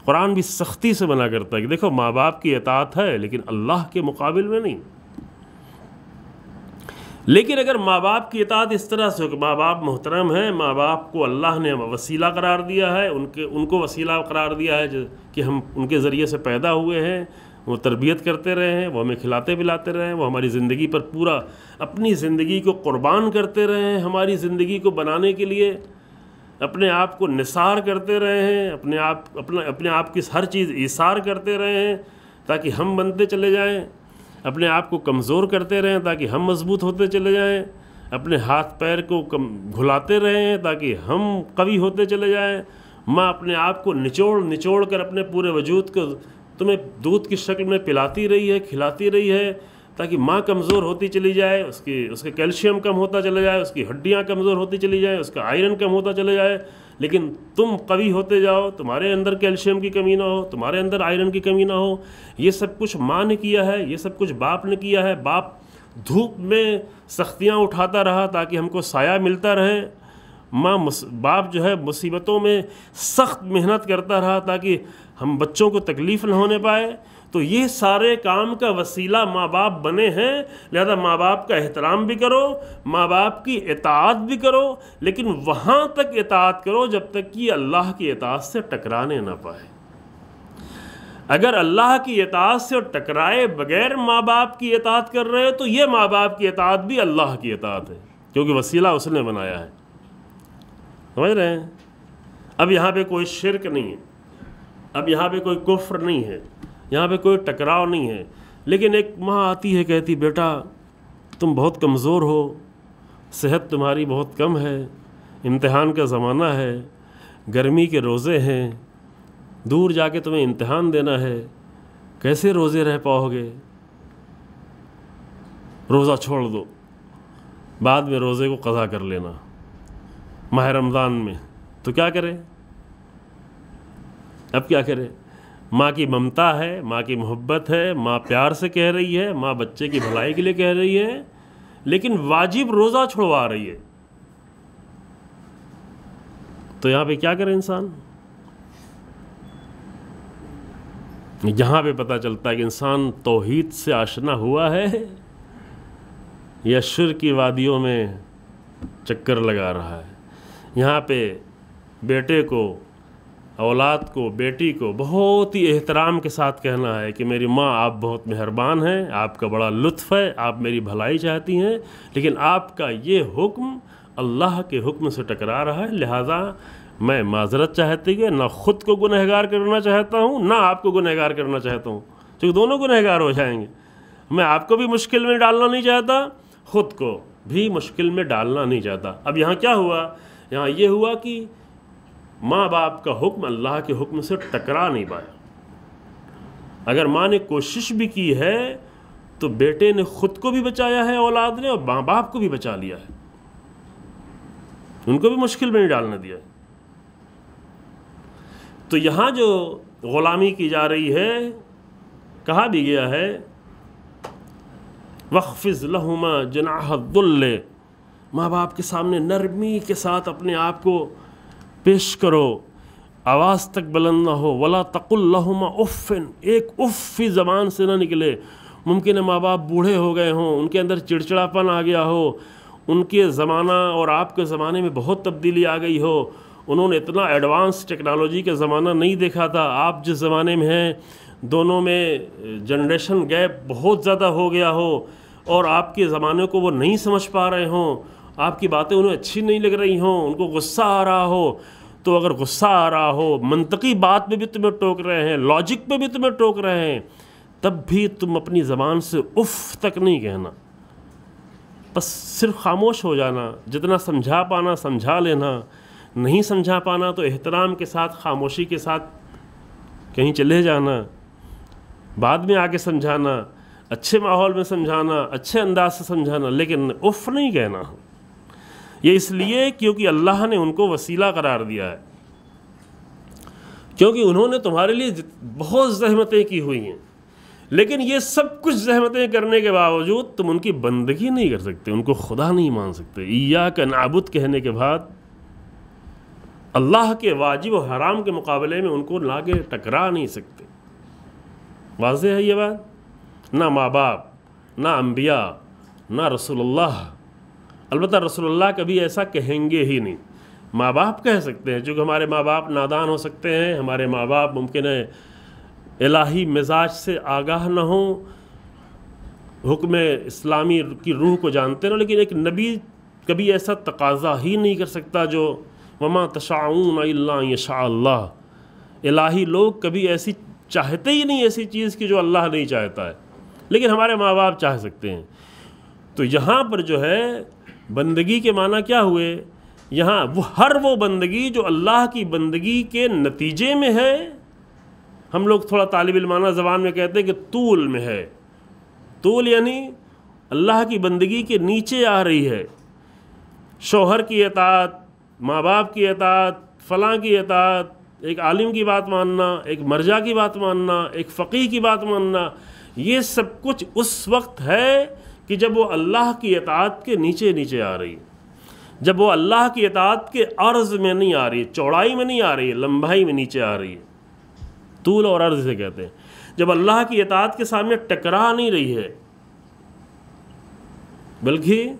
Speaker 3: قرآن بھی سختی سے منع کرتا ہے کہ دیکھو ماں باپ کی اطاعت ہے لیکن اللہ کے مقابل میں نہیں. لیکن اگر ماں باپ کی اطاعت اس طرح سے ہو کہ ماں باپ محترم ہیں، ماں باپ کو اللہ نے وسیلہ قرار دیا ہے، ان کو وسیلہ قرار دیا ہے کہ ہم ان کے ذریعے سے پیدا ہوئے ہیں، وہ تربیت کرتے رہے ہیں، وہ ہمیں کھلاتے پلاتے رہے ہیں، وہ ہماری زندگی پر پورا اپنی زندگی کو قربان کرتے رہے ہیں، ہماری زندگی کو بنانے کے لیے اپنے آپ کو نثار کرتے رہے ہیں، اپنے آپ کی ہر چیز ایثار کرتے رہے ہیں تاکہ ہم بنتے چلے جائیں، اپنے آپ کو کمزور کرتے رہیں تاکہ ہم مضبوط ہوتے چلے جائیں، اپنے ہاتھ پیر کو گھلاتے رہیں تاکہ ہم قوی ہوتے چلے جائیں. ماں اپنے آپ کو نچوڑ کر اپنے پورے وجود کو تمہیں دودھ کی شکل میں پلاتی رہی ہے، کھلاتی رہی ہے تاکہ ماں کمزور ہوتی چلی جائے، اس کے کیلشیم کم ہوتا چلا جائے، اس کی ہڈیاں کمزور ہوتی چلی جائیں، اس کا آئرن کم ہوتا چلے جائے، لیکن تم قوی ہوتے جاؤ، تمہارے اندر کیلشیم کی کمی نہ ہو، تمہارے اندر آئرن کی کمی نہ ہو. یہ سب کچھ ماں نے کیا ہے، یہ سب کچھ باپ نے کیا ہے. باپ دھوپ میں سختیاں اٹھاتا رہا تاکہ ہم کو سایہ ملتا رہے، باپ جو ہے مصیبتوں میں سخت محنت کرتا رہا تاکہ ہم بچوں کو تکلیف نہ ہونے پائے. تو یہ سارے کام کا وسیلہ ماں باپ بنے ہیں، لہذا ماں باپ کا احترام بھی کرو، ماں باپ کی اطاعت بھی کرو، لیکن وہاں تک اطاعت کرو جب تک کہ اللہ کی اطاعت سے ٹکرانے نہ پائے. اگر اللہ کی اطاعت سے ٹکرائے بغیر ماں باپ کی اطاعت کر رہے تو یہ ماں باپ کی اطاعت بھی اللہ کی اطاعت ہے، کیونکہ وسیلہ اس نے بنایا ہے. سمجھ رہے ہیں؟ اب یہاں پہ کوئی شرک نہیں ہے، اب یہاں پہ کوئی کفر نہیں ہے، یہاں پہ کوئی ٹکراؤ نہیں ہے. لیکن ایک ماں آتی ہے کہتی بیٹا تم بہت کمزور ہو، صحت تمہاری بہت کم ہے، امتحان کا زمانہ ہے، گرمی کے روزے ہیں، دور جا کے تمہیں امتحان دینا ہے، کیسے روزے رہ پاؤ گے؟ روزہ چھوڑ دو، بعد میں روزے کو قضا کر لینا ماہ رمضان میں. تو کیا کرے؟ اب کیا کرے؟ ماں کی ممتا ہے، ماں کی محبت ہے، ماں پیار سے کہہ رہی ہے، ماں بچے کی بھلائی کے لیے کہہ رہی ہے، لیکن واجب روزہ چھڑوا رہی ہے. تو یہاں پہ کیا کرے انسان؟ جہاں پہ پتہ چلتا ہے کہ انسان توحید سے آشنا ہوا ہے یا شرک کی وادیوں میں چکر لگا رہا ہے. یہاں پہ بیٹے کو، اولاد کو، بیٹی کو بہت ہی احترام کے ساتھ کہنا ہے کہ میری ماں آپ بہت مہربان ہیں، آپ کا بڑا لطف ہے، آپ میری بھلائی چاہتی ہیں، لیکن آپ کا یہ حکم اللہ کے حکم سے ٹکرا رہا ہے، لہٰذا میں معذرت چاہتی کہ نہ خود کو گنہگار کرنا چاہتا ہوں، نہ آپ کو گنہگار کرنا چاہتا ہوں، کیونکہ دونوں گنہگار ہو جائیں گے. میں آپ کو بھی مشکل میں ڈالنا نہیں چاہتا، خود کو بھی مشکل میں ڈالنا نہیں چاہتا. اب یہاں کیا ہوا؟ یہاں یہ ہوا کہ ماں باپ کا حکم اللہ کے حکم سے ٹکرا نہیں پایا. اگر ماں نے کوشش بھی کی ہے تو بیٹے نے خود کو بھی بچایا ہے، اولاد نے، اور ماں باپ کو بھی بچا لیا ہے، ان کو بھی مشکل میں نہیں ڈالنے دیا. تو یہاں جو غلامی کی جا رہی ہے، کہا بھی گیا ہے وَخْفِضْ لَهُمَا جَنَاحَ الذُّلِّ، ماں باپ کے سامنے نرمی کے ساتھ اپنے آپ کو پیش کرو، آواز تک بلند نہ ہو. وَلَا تَقُلْ لَهُمَا اُفٍّ، ایک اف فی زبان سے نہ نکلے. ممکن ہے ماں باپ بوڑھے ہو گئے ہوں، ان کے اندر چڑچڑاپن آ گیا ہو، ان کے زمانہ اور آپ کے زمانے میں بہت تبدیلی آ گئی ہو، انہوں نے اتنا ایڈوانس ٹیکنالوجی کا زمانہ نہیں دیکھا تھا، آپ جس زمانے میں ہیں دونوں میں جنریشن گیپ بہت زیادہ ہو گیا ہو، اور آپ کے زمانے کو وہ نہیں سمجھ پا رہے ہوں، آپ کی باتیں انہیں اچھی نہیں لگ رہی ہوں، ان کو غصہ آ رہا ہو. تو اگر غصہ آ رہا ہو، منطقی بات پہ بھی تمہیں ٹوک رہے ہیں، لاجک پہ بھی تمہیں ٹوک رہے ہیں، تب بھی تم اپنی زبان سے اف تک نہیں کہنا، بس صرف خاموش ہو جانا. جتنا سمجھا پانا سمجھا لینا، نہیں سمجھا پانا تو احترام کے ساتھ، خاموشی کے ساتھ کہیں چلے جانا، بعد میں آ کے سمجھانا، اچھے ماحول میں سمجھانا، اچھے انداز سے سمجھانا، لیکن اف نہیں کہنا. یہ اس لیے کیونکہ اللہ نے ان کو وسیلہ قرار دیا ہے، کیونکہ انہوں نے تمہارے لیے بہت زحمتیں کی ہوئی ہیں، لیکن یہ سب کچھ زحمتیں کرنے کے باوجود تم ان کی بندگی نہیں کر سکتے، ان کو خدا نہیں مان سکتے. ایاک نعبد کہنے کے بعد اللہ کے واجب و حرام کے مقابلے میں ان کو لا کے ٹکرا نہیں سکتے. واضح ہے یہ بات؟ نہ ماں باپ، نہ انبیاء، نہ رسول اللہ. البتہ رسول اللہ کبھی ایسا کہیں گے ہی نہیں. ماں باپ کہہ سکتے ہیں، چونکہ ہمارے ماں باپ نادان ہو سکتے ہیں، ہمارے ماں باپ ممکن ہے الہی مزاج سے آگاہ نہ ہوں، حکم اسلامی کی روح کو جانتے نہ، لیکن ایک نبی کبھی ایسا تقاضا ہی نہیں کر سکتا جو وما تشاءون الا ان یشاء اللہ. الہی لوگ کبھی ایسی چاہتے ہی نہیں ایسی چیز کی جو اللہ نہیں چاہتا ہے، لیکن ہمارے ماں باپ چاہ سکتے ہیں. تو یہاں پر جو ہے بندگی کے معنی کیا ہوئے؟ یہاں وہ بندگی جو اللہ کی بندگی کے نتیجے میں ہے. ہم لوگ تھوڑا طالب علمانہ زبان میں کہتے ہیں کہ طول میں ہے. طول یعنی اللہ کی بندگی کے نیچے آ رہی ہے. شوہر کی اطاعت، ماں باپ کی اطاعت، فلاں کی اطاعت، ایک عالم کی بات ماننا، ایک مرجع کی بات ماننا، ایک فقیہ کی بات ماننا، یہ سب کچھ اس وقت ہے کہ جب وہ اللہ کی اطاعت کے نیچے نیچے آ رہی ہے، جب وہ اللہ کی اطاعت کے عرض میں نہیں آ رہی ہے، چوڑائی میں نہیں آ رہی ہے، لمبائی میں نیچے آ رہی ہے. طول اور عرض سے کہتے ہیں جب اللہ کی اطاعت کے سامنے ٹکرا نہیں رہی ہے، بلکہ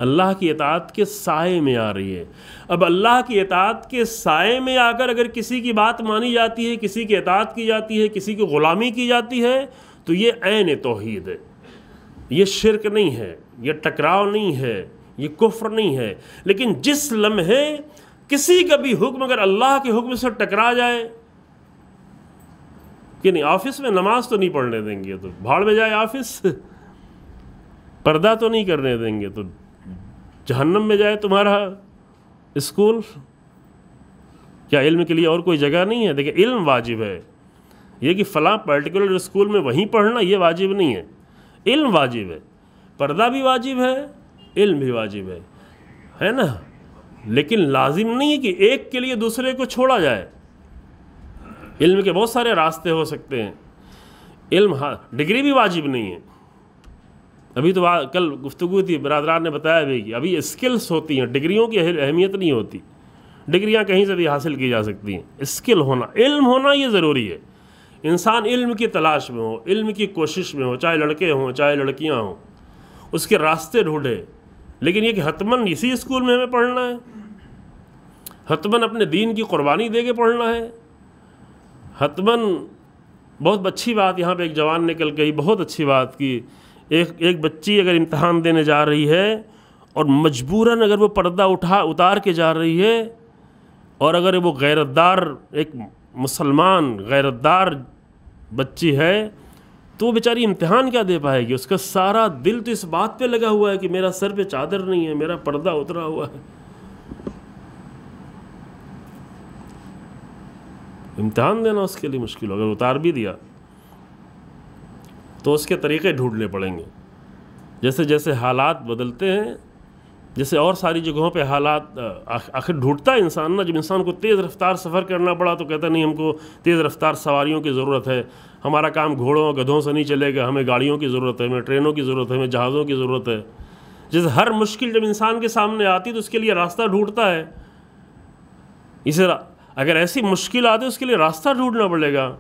Speaker 3: اللہ کی اطاعت کے سائے میں آ رہی ہے. اب اللہ کی اطاعت کے سائے میں آ کر اگر کسی کی بات مانی جاتی ہے، کسی کی اطاعت کی جاتی ہے، کسی کی غلامی کی جاتی ہے، تو یہ عین توحید ہے. یہ شرک نہیں ہے، یہ ٹکراؤ نہیں ہے، یہ کفر نہیں ہے. لیکن جس لمحے کسی کا بھی حکم اگر اللہ کے حکم سے ٹکرا جائے کہ نہیں آفس میں نماز تو نہیں پڑھنے دیں گے، تو بھاڑ میں جائے آفس، پردہ تو نہیں کرنے دیں گے، تو جہنم میں جائے تمہارا اسکول. کیا علم کے لیے اور کوئی جگہ نہیں ہے؟ دیکھیں علم واجب ہے، یہ کہ فلاں پرٹیکولر اسکول میں وہیں پڑھنا یہ واجب نہیں ہے. علم واجب ہے، پردہ بھی واجب ہے، علم بھی واجب ہے نا. لیکن لازم نہیں ہے کہ ایک کے لیے دوسرے کو چھوڑا جائے. علم کے بہت سارے راستے ہو سکتے ہیں. علم ڈگری بھی واجب نہیں ہے. ابھی تو کل گفتگو تھی، برادران نے بتایا بھی کہ ابھی اسکلس ہوتی ہیں، ڈگریوں کی اہمیت نہیں ہوتی. ڈگریاں کہیں سے بھی حاصل کی جا سکتی ہیں. اسکل ہونا، علم ہونا یہ ضروری ہے. انسان علم کی تلاش میں ہو، علم کی کوشش میں ہو، چاہے لڑکے ہوں چاہے لڑکیاں ہوں، اس کے راستے ڈھونڈے. لیکن یہ کہ حتماً اسی اسکول میں ہمیں پڑھنا ہے، حتماً اپنے دین کی قربانی دے کے پڑھنا ہے، حتماً. بہت اچھی بات یہاں پہ ایک جوان نے کل کہی، بہت اچھی بات کی. ایک بچی اگر امتحان دینے جا رہی ہے اور مجبوراً اگر وہ پردہ اتار کے جا رہی ہے، اور اگر وہ غیرتدار ایک مسلمان غیرتدار بچی ہے، تو وہ بیچاری امتحان کیا دے پائے گی؟ اس کا سارا دل تو اس بات پہ لگا ہوا ہے کہ میرا سر پہ چادر نہیں ہے، میرا پردہ اترا ہوا ہے. امتحان دینا اس کے لیے مشکل ہو. اگر اتار بھی دیا تو اس کے طریقے ڈھونڈنے پڑیں گے. جیسے جیسے حالات بدلتے ہیں، جیسے اور ساری جگہوں پہ حالات آخر ڈھونڈتا ہے انسان نا. جب انسان کو تیز رفتار سفر کرنا پڑا تو کہتا نہیں ہم کو تیز رفتار سواریوں کی ضرورت ہے، ہمارا کام گھوڑوں گدھوں سے نہیں چلے گا، ہمیں گاڑیوں کی ضرورت ہے، ہمیں ٹرینوں کی ضرورت ہے، ہمیں جہازوں کی ضرورت ہے. جیسے ہر مشکل جب انسان کے سامنے آتی تو اس کے لیے راستہ ڈھونڈتا ہے. اسے اگر ایسی مشکل آتی اس کے لیے راستہ ڈھونڈنا پڑے گا.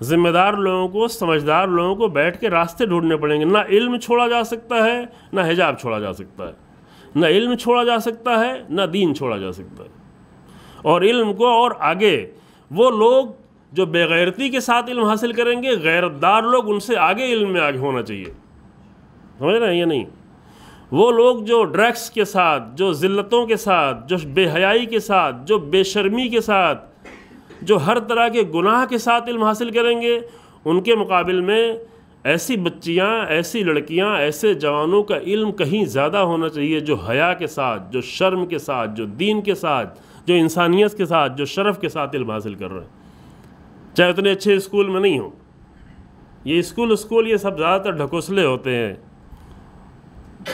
Speaker 3: ذمہ دار لوگوں کو، سمجھدار لوگوں کو بیٹھ کے راستے ڈھونڈنے پڑیں گے. نہ علم چھوڑا جا سکتا ہے، نہ حجاب چھوڑا جا سکتا ہے. نہ علم چھوڑا جا سکتا ہے، نہ دین چھوڑا جا سکتا ہے. اور علم کو اور آگے وہ لوگ جو بے غیرتی کے ساتھ علم حاصل کریں گے، غیرتدار لوگ ان سے آگے علم میں آگے ہونا چاہیے. سمجھ رہے ہیں یہ نہیں؟ وہ لوگ جو ڈرگس کے ساتھ، جو ذلتوں کے ساتھ، جو بے حیائی کے ساتھ، جو بے شرمی کے ساتھ، جو ہر طرح کے گناہ کے ساتھ علم حاصل کریں گے، ان کے مقابل میں ایسی بچیاں، ایسی لڑکیاں، ایسے جوانوں کا علم کہیں زیادہ ہونا چاہیے جو حیا کے ساتھ، جو شرم کے ساتھ، جو دین کے ساتھ، جو انسانیت کے ساتھ، جو شرف کے ساتھ علم حاصل کر رہے ہیں. چاہے اتنے اچھے اسکول میں نہیں ہوں. یہ اسکول یہ سب زیادہ تر ڈھکوسلے ہوتے ہیں.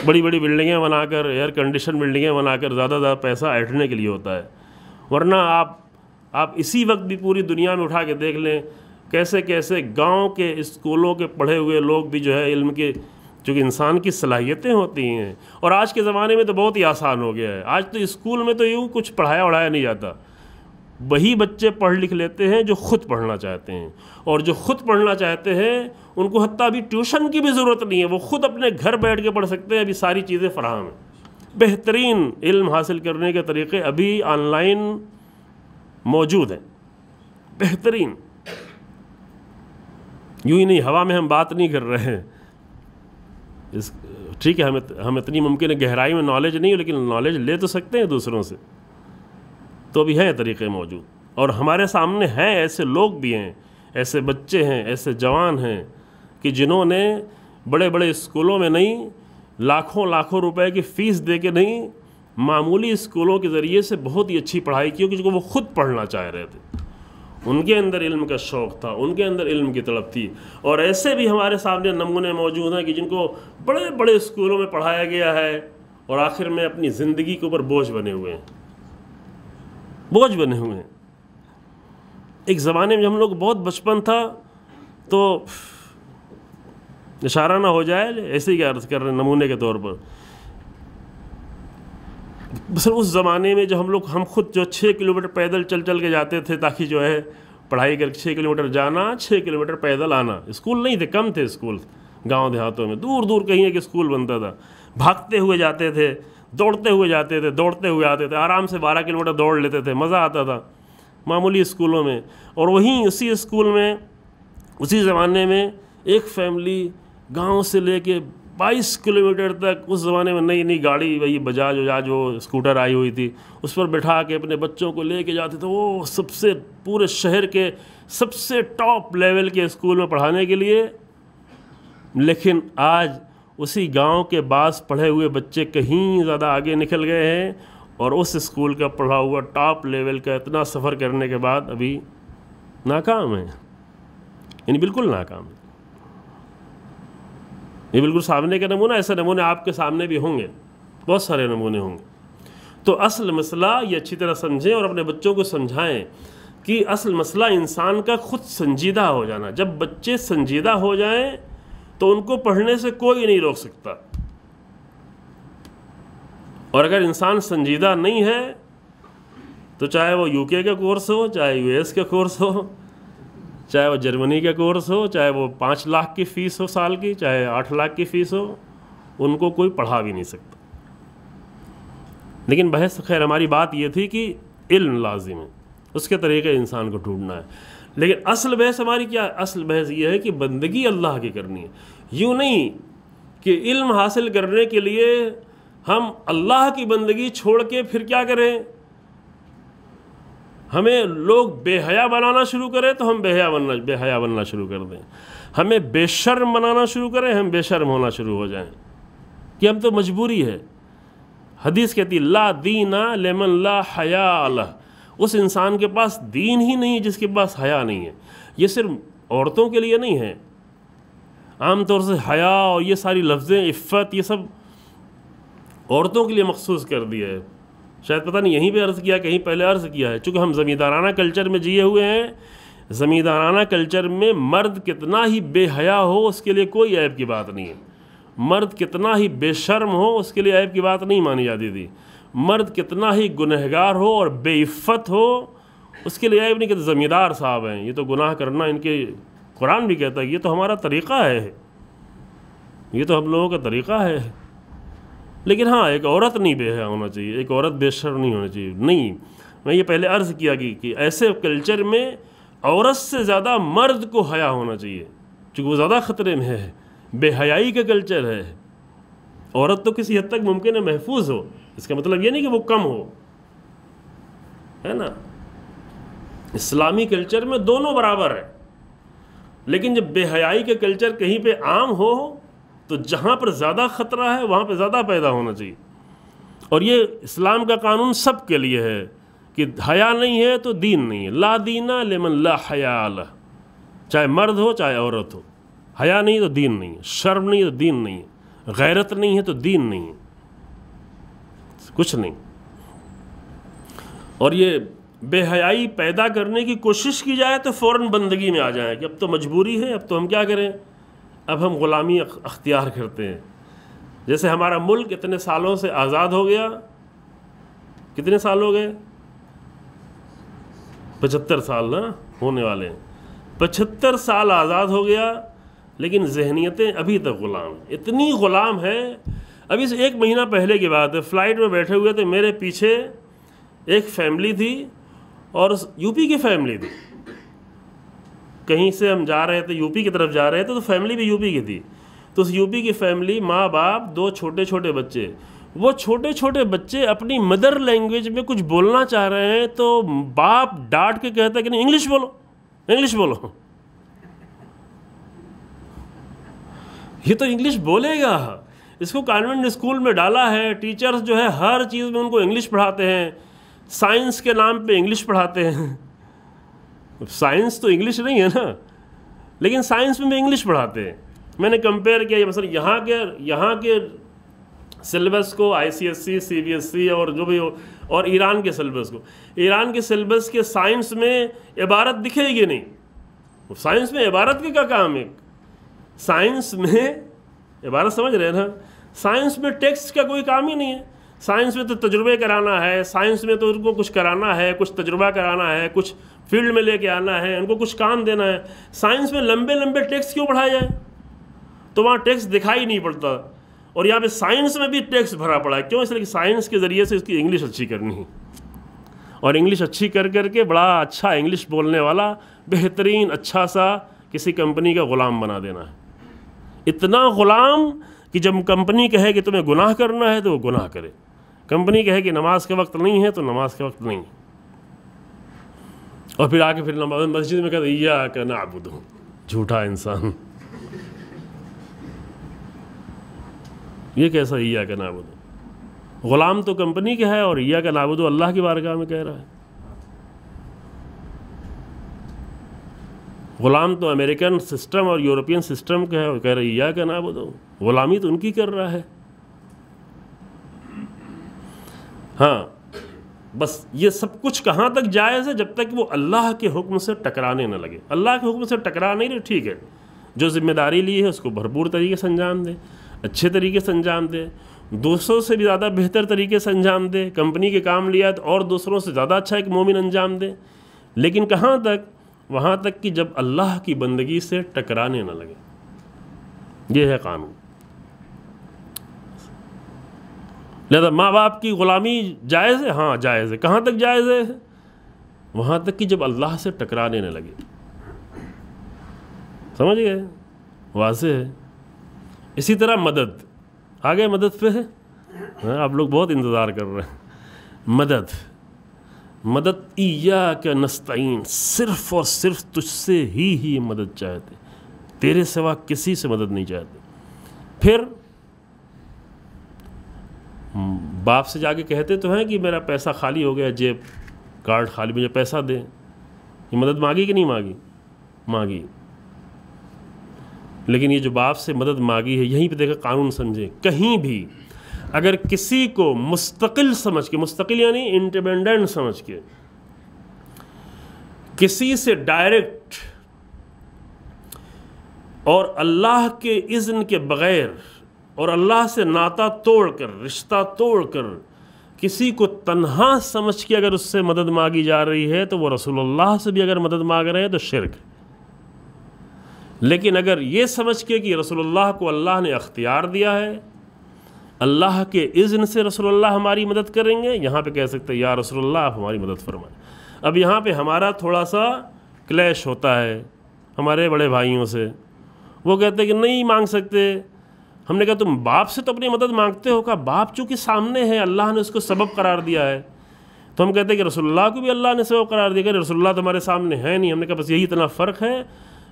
Speaker 3: بڑی بڑی بلڈنگیں بنا کر، ایئر کنڈیشن بلڈنگیں بنا کر زیادہ پیسہ ایٹھنے کے لیے ہوتا ہے. ورنہ آپ اسی وقت بھی پوری دنیا میں اٹھا کے دیکھ لیں کیسے کیسے گاؤں کے اسکولوں کے پڑھے ہوئے لوگ بھی جو ہے علم کے، چونکہ انسان کی صلاحیتیں ہوتی ہیں. اور آج کے زمانے میں تو بہت ہی آسان ہو گیا ہے. آج تو اسکول میں تو یوں کچھ پڑھایا نہیں جاتا. وہی بچے پڑھ لکھ لیتے ہیں جو خود پڑھنا چاہتے ہیں. اور جو خود پڑھنا چاہتے ہیں ان کو حتیٰ ابھی ٹیوشن کی بھی ضرورت نہیں ہے، وہ خود اپنے گھر بیٹھ کے پڑھ سکتے ہیں. ابھی ساری چیزیں فراہم ہیں. بہترین علم حاصل کرنے کے طریقے ابھی آن لائن موجود ہیں، بہترین. یوں ہی نہیں ہوا میں ہم بات نہیں کر رہے ہیں. ٹھیک ہے ہم اتنی ممکن ہے گہرائی میں نالج نہیں ہو، لیکن نالج لے تو سکتے ہیں دوسروں سے. تو بھی ہیں طریقے موجود، اور ہمارے سامنے ہیں ایسے لوگ بھی ہیں، ایسے بچے ہیں، ایسے جوان ہیں کہ جنہوں نے بڑے بڑے اسکولوں میں نہیں، لاکھوں روپے کی فیس دے کے نہیں، معمولی اسکولوں کے ذریعے سے بہت ہی اچھی پڑھائی کی، کیونکہ وہ خود پڑھنا چاہ رہے تھے. ان کے اندر علم کا شوق تھا، ان کے اندر علم کی طلب تھی. اور ایسے بھی ہمارے سامنے نمونے موجود ہیں کہ جن کو بڑے بڑے اسکولوں میں پڑھایا گیا ہے اور آخر میں اپنی زندگی کے اوپر بوجھ بنے ہوئے ہیں. ایک زمانے میں جب ہم لوگ بہت بچپن تھا تو اشارہ نہ ہو جائے، ایسے ہی عرض کر رہے ہیں نمونے کے طور پر. بس اس زمانے میں جو ہم خود جو 6 کلومیٹر پیدل چل کے جاتے تھے تاکہ جو ہے پڑھائی کر 6 کلومیٹر جانا، 6 کلومیٹر پیدل آنا. اسکول نہیں تھے، کم تھے اسکول گاؤں دیہاتوں میں، دور کہیں ایک اسکول بنتا تھا. بھاگتے ہوئے جاتے تھے، دوڑتے ہوئے جاتے تھے، دوڑتے ہوئے آتے تھے، آرام سے 12 کلومیٹر دوڑ لیتے تھے. مزہ آتا تھا معمولی اسکولوں میں. اور وہیں اسی اسکول میں اسی زمانے میں ایک فیملی گاؤں سے لے کے 22 کلومیٹر تک، اس زمانے میں نئی گاڑی، وہی بجاج جو اسکوٹر آئی ہوئی تھی، اس پر بٹھا کے اپنے بچوں کو لے کے جاتے تھے. وہ سب سے پورے شہر کے سب سے ٹاپ لیول کے اسکول میں پڑھانے کے لیے. لیکن آج اسی گاؤں کے بعض پڑھے ہوئے بچے کہیں زیادہ آگے نکل گئے ہیں، اور اس اسکول کا پڑھا ہوا ٹاپ لیول کا اتنا سفر کرنے کے بعد ابھی ناکام ہے. یعنی بالکل ناکام ہے. یہ بالکل سامنے کا نمونہ. ایسے نمونے آپ کے سامنے بھی ہوں گے، بہت سارے نمونے ہوں گے. تو اصل مسئلہ یہ اچھی طرح سمجھیں اور اپنے بچوں کو سمجھائیں کہ اصل مسئلہ انسان کا خود سنجیدہ ہو جانا. جب بچے سنجیدہ ہو جائیں تو ان کو پڑھنے سے کوئی نہیں روک سکتا. اور اگر انسان سنجیدہ نہیں ہے تو چاہے وہ UK کا کورس ہو, چاہے US کا کورس ہو, چاہے وہ جرمنی کا کورس ہو, چاہے وہ 5 لاکھ کی فیس ہو سال کی, چاہے 8 لاکھ کی فیس ہو, ان کو کوئی پڑھا بھی نہیں سکتا. لیکن بحث خیر ہماری بات یہ تھی کہ علم لازم ہے, اس کے طریقے انسان کو ڈھونڈنا ہے. لیکن اصل بحث ہماری کیا؟ اصل بحث یہ ہے کہ بندگی اللہ کی کرنی ہے. یوں نہیں کہ علم حاصل کرنے کے لیے ہم اللہ کی بندگی چھوڑ کے پھر کیا کریں, ہمیں لوگ بے حیا بنانا شروع کریں تو ہم بے حیا بننا شروع کر دیں, ہمیں بے شرم بنانا شروع کریں ہم بے شرم ہونا شروع ہو جائیں کہ ہم تو مجبوری ہے. حدیث کہتی لا دین لمن لا حیا لہ, اس انسان کے پاس دین ہی نہیں ہے جس کے پاس حیا نہیں ہے. یہ صرف عورتوں کے لیے نہیں ہے, عام طور سے حیا اور یہ ساری لفظیں عفت یہ سب عورتوں کے لیے مخصوص کر دیا ہے. شاید پتہ نہیں یہیں پہ عرض کیا کہیں پہلے عرض کیا ہے. چونکہ ہم زمیندارانہ کلچر میں جیے ہوئے ہیں, زمیندارانہ کلچر میں مرد کتنا ہی بے حیا ہو اس کے لیے کوئی عیب کی بات نہیں ہے, مرد کتنا ہی بے شرم ہو اس کے لیے عیب کی بات نہیں مانی جاتی تھی, مرد کتنا ہی گنہگار ہو اور بے عفت ہو اس کے لیے عیب نہیں کہ زمیندار صاحب ہیں, یہ تو گناہ کرنا ان کے قرآن بھی کہتا ہے یہ تو ہمارا طریقہ ہے, یہ تو ہم لوگوں کا طریقہ ہے. لیکن ہاں ایک عورت نہیں بے حیا ہونا چاہیے, ایک عورت بے شرم نہیں ہونا چاہیے. نہیں, میں یہ پہلے عرض کیا کہ ایسے کلچر میں عورت سے زیادہ مرد کو حیا ہونا چاہیے چونکہ وہ زیادہ خطرے میں ہے. بے حیائی کا کلچر ہے. عورت تو کسی حد تک ممکن ہے محفوظ ہو, اس کا مطلب یہ نہیں کہ وہ کم ہو, ہے نا. اسلامی کلچر میں دونوں برابر ہے. لیکن جب بے حیائی کا کلچر کہیں پہ عام ہو تو جہاں پر زیادہ خطرہ ہے وہاں پہ زیادہ پیدا ہونا چاہیے. اور یہ اسلام کا قانون سب کے لیے ہے کہ حیا نہیں ہے تو دین نہیں ہے. لا دین لمن لا حیا لہ, چاہے مرد ہو چاہے عورت ہو. حیا نہیں تو دین نہیں ہے, شرم نہیں تو دین نہیں ہے, غیرت نہیں ہے تو دین نہیں ہے, کچھ نہیں. اور یہ بے حیائی پیدا کرنے کی کوشش کی جائے تو فوراً بندگی میں آ جائیں کہ اب تو مجبوری ہے, اب تو ہم کیا کریں, اب ہم غلامی اختیار کرتے ہیں. جیسے ہمارا ملک اتنے سالوں سے آزاد ہو گیا, کتنے سال ہو گئے, 75 سال نا ہونے والے ہیں. 75 سال آزاد ہو گیا لیکن ذہنیتیں ابھی تک غلام ہیں, اتنی غلام ہیں. ابھی سے 1 مہینہ پہلے کی بات ہے, فلائٹ میں بیٹھے ہوئے تھے, میرے پیچھے ایک فیملی تھی اور یوپی کی فیملی تھی. کہیں سے ہم جا رہے تھے یوپی کی طرف جا رہے تھے تو فیملی بھی یوپی کی تھی. تو اس یوپی کی فیملی ماں باپ 2 چھوٹے چھوٹے بچے, وہ چھوٹے چھوٹے بچے اپنی مدر لینگویج میں کچھ بولنا چاہ رہے ہیں تو باپ ڈانٹ کے کہتا ہے کہ نہیں انگلش بولو, انگلش بولو. یہ تو انگلش بولے گا, اس کو کانوینٹ اسکول میں ڈالا ہے, ٹیچرز جو ہے ہر چیز میں ان کو انگلش پڑھاتے ہیں, سائنس کے نام پہ انگلش پڑھاتے ہیں. سائنس تو انگلش نہیں ہے نا, لیکن سائنس میں بھی انگلش پڑھاتے ہیں. میں نے کمپیئر کیا مثلا یہاں کے سلیبس کو ICSE CBSE اور جو بھی ہو, اور ایران کے سلیبس کو. ایران کے سلیبس کے سائنس میں عبارت دکھے گی نہیں. سائنس میں عبارت کے کیا کام ہے, سائنس میں عبارت سمجھ رہے ہیں نا, سائنس میں ٹیکسٹ کا کوئی کام ہی نہیں ہے. سائنس میں تو تجربے کرانا ہے, سائنس میں تو ان کو کچھ کرانا ہے, کچھ تجربہ کرانا ہے, کچھ فیلڈ میں لے کے آنا ہے, ان کو کچھ کام دینا ہے. سائنس میں لمبے لمبے ٹیکسٹ کیوں پڑھائے جائیں, تو وہاں ٹیکسٹ دکھائی نہیں پڑتا. اور یہاں پہ سائنس میں بھی ٹیکسٹ بھرا پڑا ہے. کیوں؟ اس لیے کہ سائنس کے ذریعے سے اس کی انگلش اچھی کرنی ہے, اور انگلش اچھی کر کے بڑا اچھا انگلش بولنے والا بہترین اچھا سا کسی کمپنی کا غلام بنا دینا ہے. اتنا غلام کہ جب کمپنی کہے کہ تمہیں گناہ کرنا ہے تو وہ گناہ کرے, کمپنی کہے کہ نماز کا وقت نہیں ہے تو نماز کا وقت نہیں. اور پھر آ کے پھر مسجد میں کہتے ایاک نعبد, جھوٹا انسان. یہ کیسا ایاک نعبد, غلام تو کمپنی کا ہے اور ایاک نعبد اللہ کی بارگاہ میں کہہ رہا ہے. غلام تو امریکن سسٹم اور یورپین سسٹم کا ہے اور کہہ رہا ہے ایاک نعبد, غلامی تو ان کی کر رہا ہے. ہاں بس یہ سب کچھ کہاں تک جائز ہے؟ جب تک وہ اللہ کے حکم سے ٹکرانے نہ لگے. اللہ کے حکم سے ٹکرا نہیں رہے ٹھیک ہے، جو ذمہ داری لی ہے اس کو بھرپور طریقے سے انجام دے، اچھے طریقے سے انجام دے، دوسروں سے بھی زیادہ بہتر طریقے سے انجام دے. کمپنی کے کام لیا تو اور دوسروں سے زیادہ اچھا ایک مومن انجام دے. لیکن کہاں تک؟ وہاں تک کہ جب اللہ کی بندگی سے ٹکرانے نہ لگے. یہ ہے قانون. لہذا ماں باپ کی غلامی جائز ہے؟ ہاں جائز ہے. کہاں تک جائز ہے؟ وہاں تک کہ جب اللہ سے ٹکرانے نہ لگے. سمجھ گئے؟ واضح ہے. اسی طرح مدد. آگے مدد پہ ہے، آپ لوگ بہت انتظار کر رہے ہیں. مدد ایاک نستعین، صرف اور صرف تجھ سے ہی مدد چاہتے، تیرے سوا کسی سے مدد نہیں چاہتے. پھر باپ سے جا کے کہتے تو ہیں کہ میرا پیسہ خالی ہو گیا، جیب کارڈ خالی، مجھے پیسہ دے. یہ مدد مانگی کہ نہیں مانگی؟ مانگی. لیکن یہ جو باپ سے مدد مانگی ہے، یہیں پہ دیکھا قانون سمجھے. کہیں بھی اگر کسی کو مستقل سمجھ کے، مستقل یعنی انڈیپینڈنٹ سمجھ کے، کسی سے ڈائریکٹ اور اللہ کے اذن کے بغیر اور اللہ سے ناطہ توڑ کر، رشتہ توڑ کر کسی کو تنہا سمجھ کے اگر اس سے مدد مانگی جا رہی ہے تو وہ رسول اللہ سے بھی اگر مدد مانگ رہے ہیں تو شرک. لیکن اگر یہ سمجھ کے کہ رسول اللہ کو اللہ نے اختیار دیا ہے، اللہ کے اذن سے رسول اللہ ہماری مدد کریں گے، یہاں پہ کہہ سکتے ہیں یا رسول اللہ آپ ہماری مدد فرمائیں. اب یہاں پہ ہمارا تھوڑا سا کلیش ہوتا ہے ہمارے بڑے بھائیوں سے. وہ کہتے ہیں کہ نہیں مانگ سکتے. ہم نے کہا تم باپ سے تو اپنی مدد مانگتے ہو. کہا باپ چونکہ سامنے ہے، اللہ نے اس کو سبب قرار دیا ہے. تو ہم کہتے ہیں کہ رسول اللہ کو بھی اللہ نے سبب قرار دیا. کہ رسول اللہ تمہارے سامنے ہے نہیں. ہم نے کہا بس یہی اتنا فرق ہے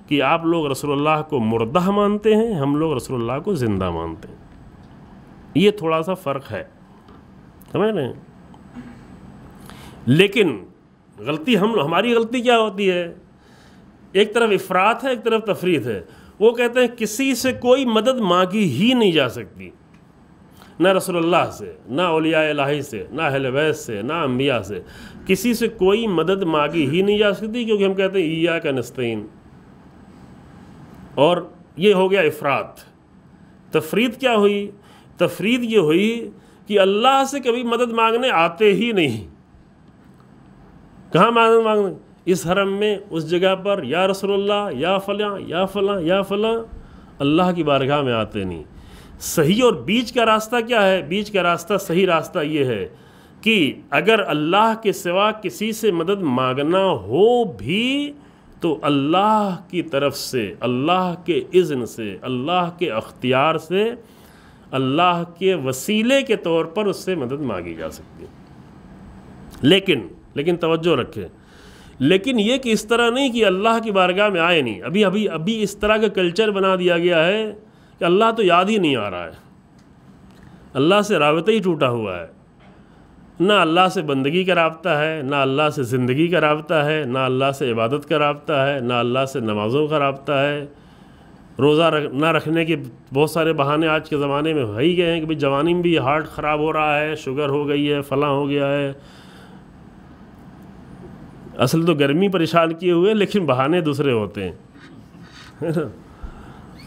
Speaker 3: کہ آپ لوگ رسول اللہ کو مردہ مانتے ہیں، ہم لوگ رسول اللہ کو زندہ مانتے ہیں. یہ تھوڑا سا فرق ہے، سمجھ رہے ہیں. لیکن غلطی ہماری غلطی کیا ہوتی ہے؟ ایک طرف افراط ہے، ایک طرف تفریط ہے. وہ کہتے ہیں کسی سے کوئی مدد مانگی ہی نہیں جا سکتی، نہ رسول اللہ سے، نہ اولیاء الہی سے، نہ اہل بیت سے، نہ انبیاء سے. کسی سے کوئی مدد مانگی ہی نہیں جا سکتی، کیونکہ ہم کہتے ہیں ایاک نستعین. اور یہ ہو گیا افراط. تفریط کیا ہوئی؟ تفریط یہ ہوئی کہ اللہ سے کبھی مدد مانگنے آتے ہی نہیں. کہاں مدد مانگنے؟ اس حرم میں، اس جگہ پر، یا رسول اللہ، یا فلاں یا فلاں یا فلاں، اللہ کی بارگاہ میں آتے نہیں. صحیح اور بیچ کا راستہ کیا ہے؟ بیچ کا راستہ، صحیح راستہ یہ ہے کہ اگر اللہ کے سوا کسی سے مدد مانگنا ہو بھی تو اللہ کی طرف سے، اللہ کے اذن سے، اللہ کے اختیار سے، اللہ کے وسیلے کے طور پر اس سے مدد مانگی جا سکتی. لیکن توجہ رکھیں، لیکن یہ کہ اس طرح نہیں کہ اللہ کی بارگاہ میں آئے نہیں. ابھی اس طرح کا کلچر بنا دیا گیا ہے کہ اللہ تو یاد ہی نہیں آ رہا ہے، اللہ سے رابطہ ہی ٹوٹا ہوا ہے. نہ اللہ سے بندگی کا رابطہ ہے، نہ اللہ سے زندگی کا رابطہ ہے، نہ اللہ سے عبادت کا رابطہ ہے، نہ اللہ سے نمازوں کا رابطہ ہے. روزہ نہ رکھنے کے بہت سارے بہانے آج کے زمانے میں ہو ہی گئے ہیں کہ بھئی جوانی میں بھی ہارٹ خراب ہو رہا ہے، شوگر ہو گئی ہے، فلاں ہو گیا ہے. اصل تو گرمی پریشان کیے ہوئے، لیکن بہانے دوسرے ہوتے ہیں.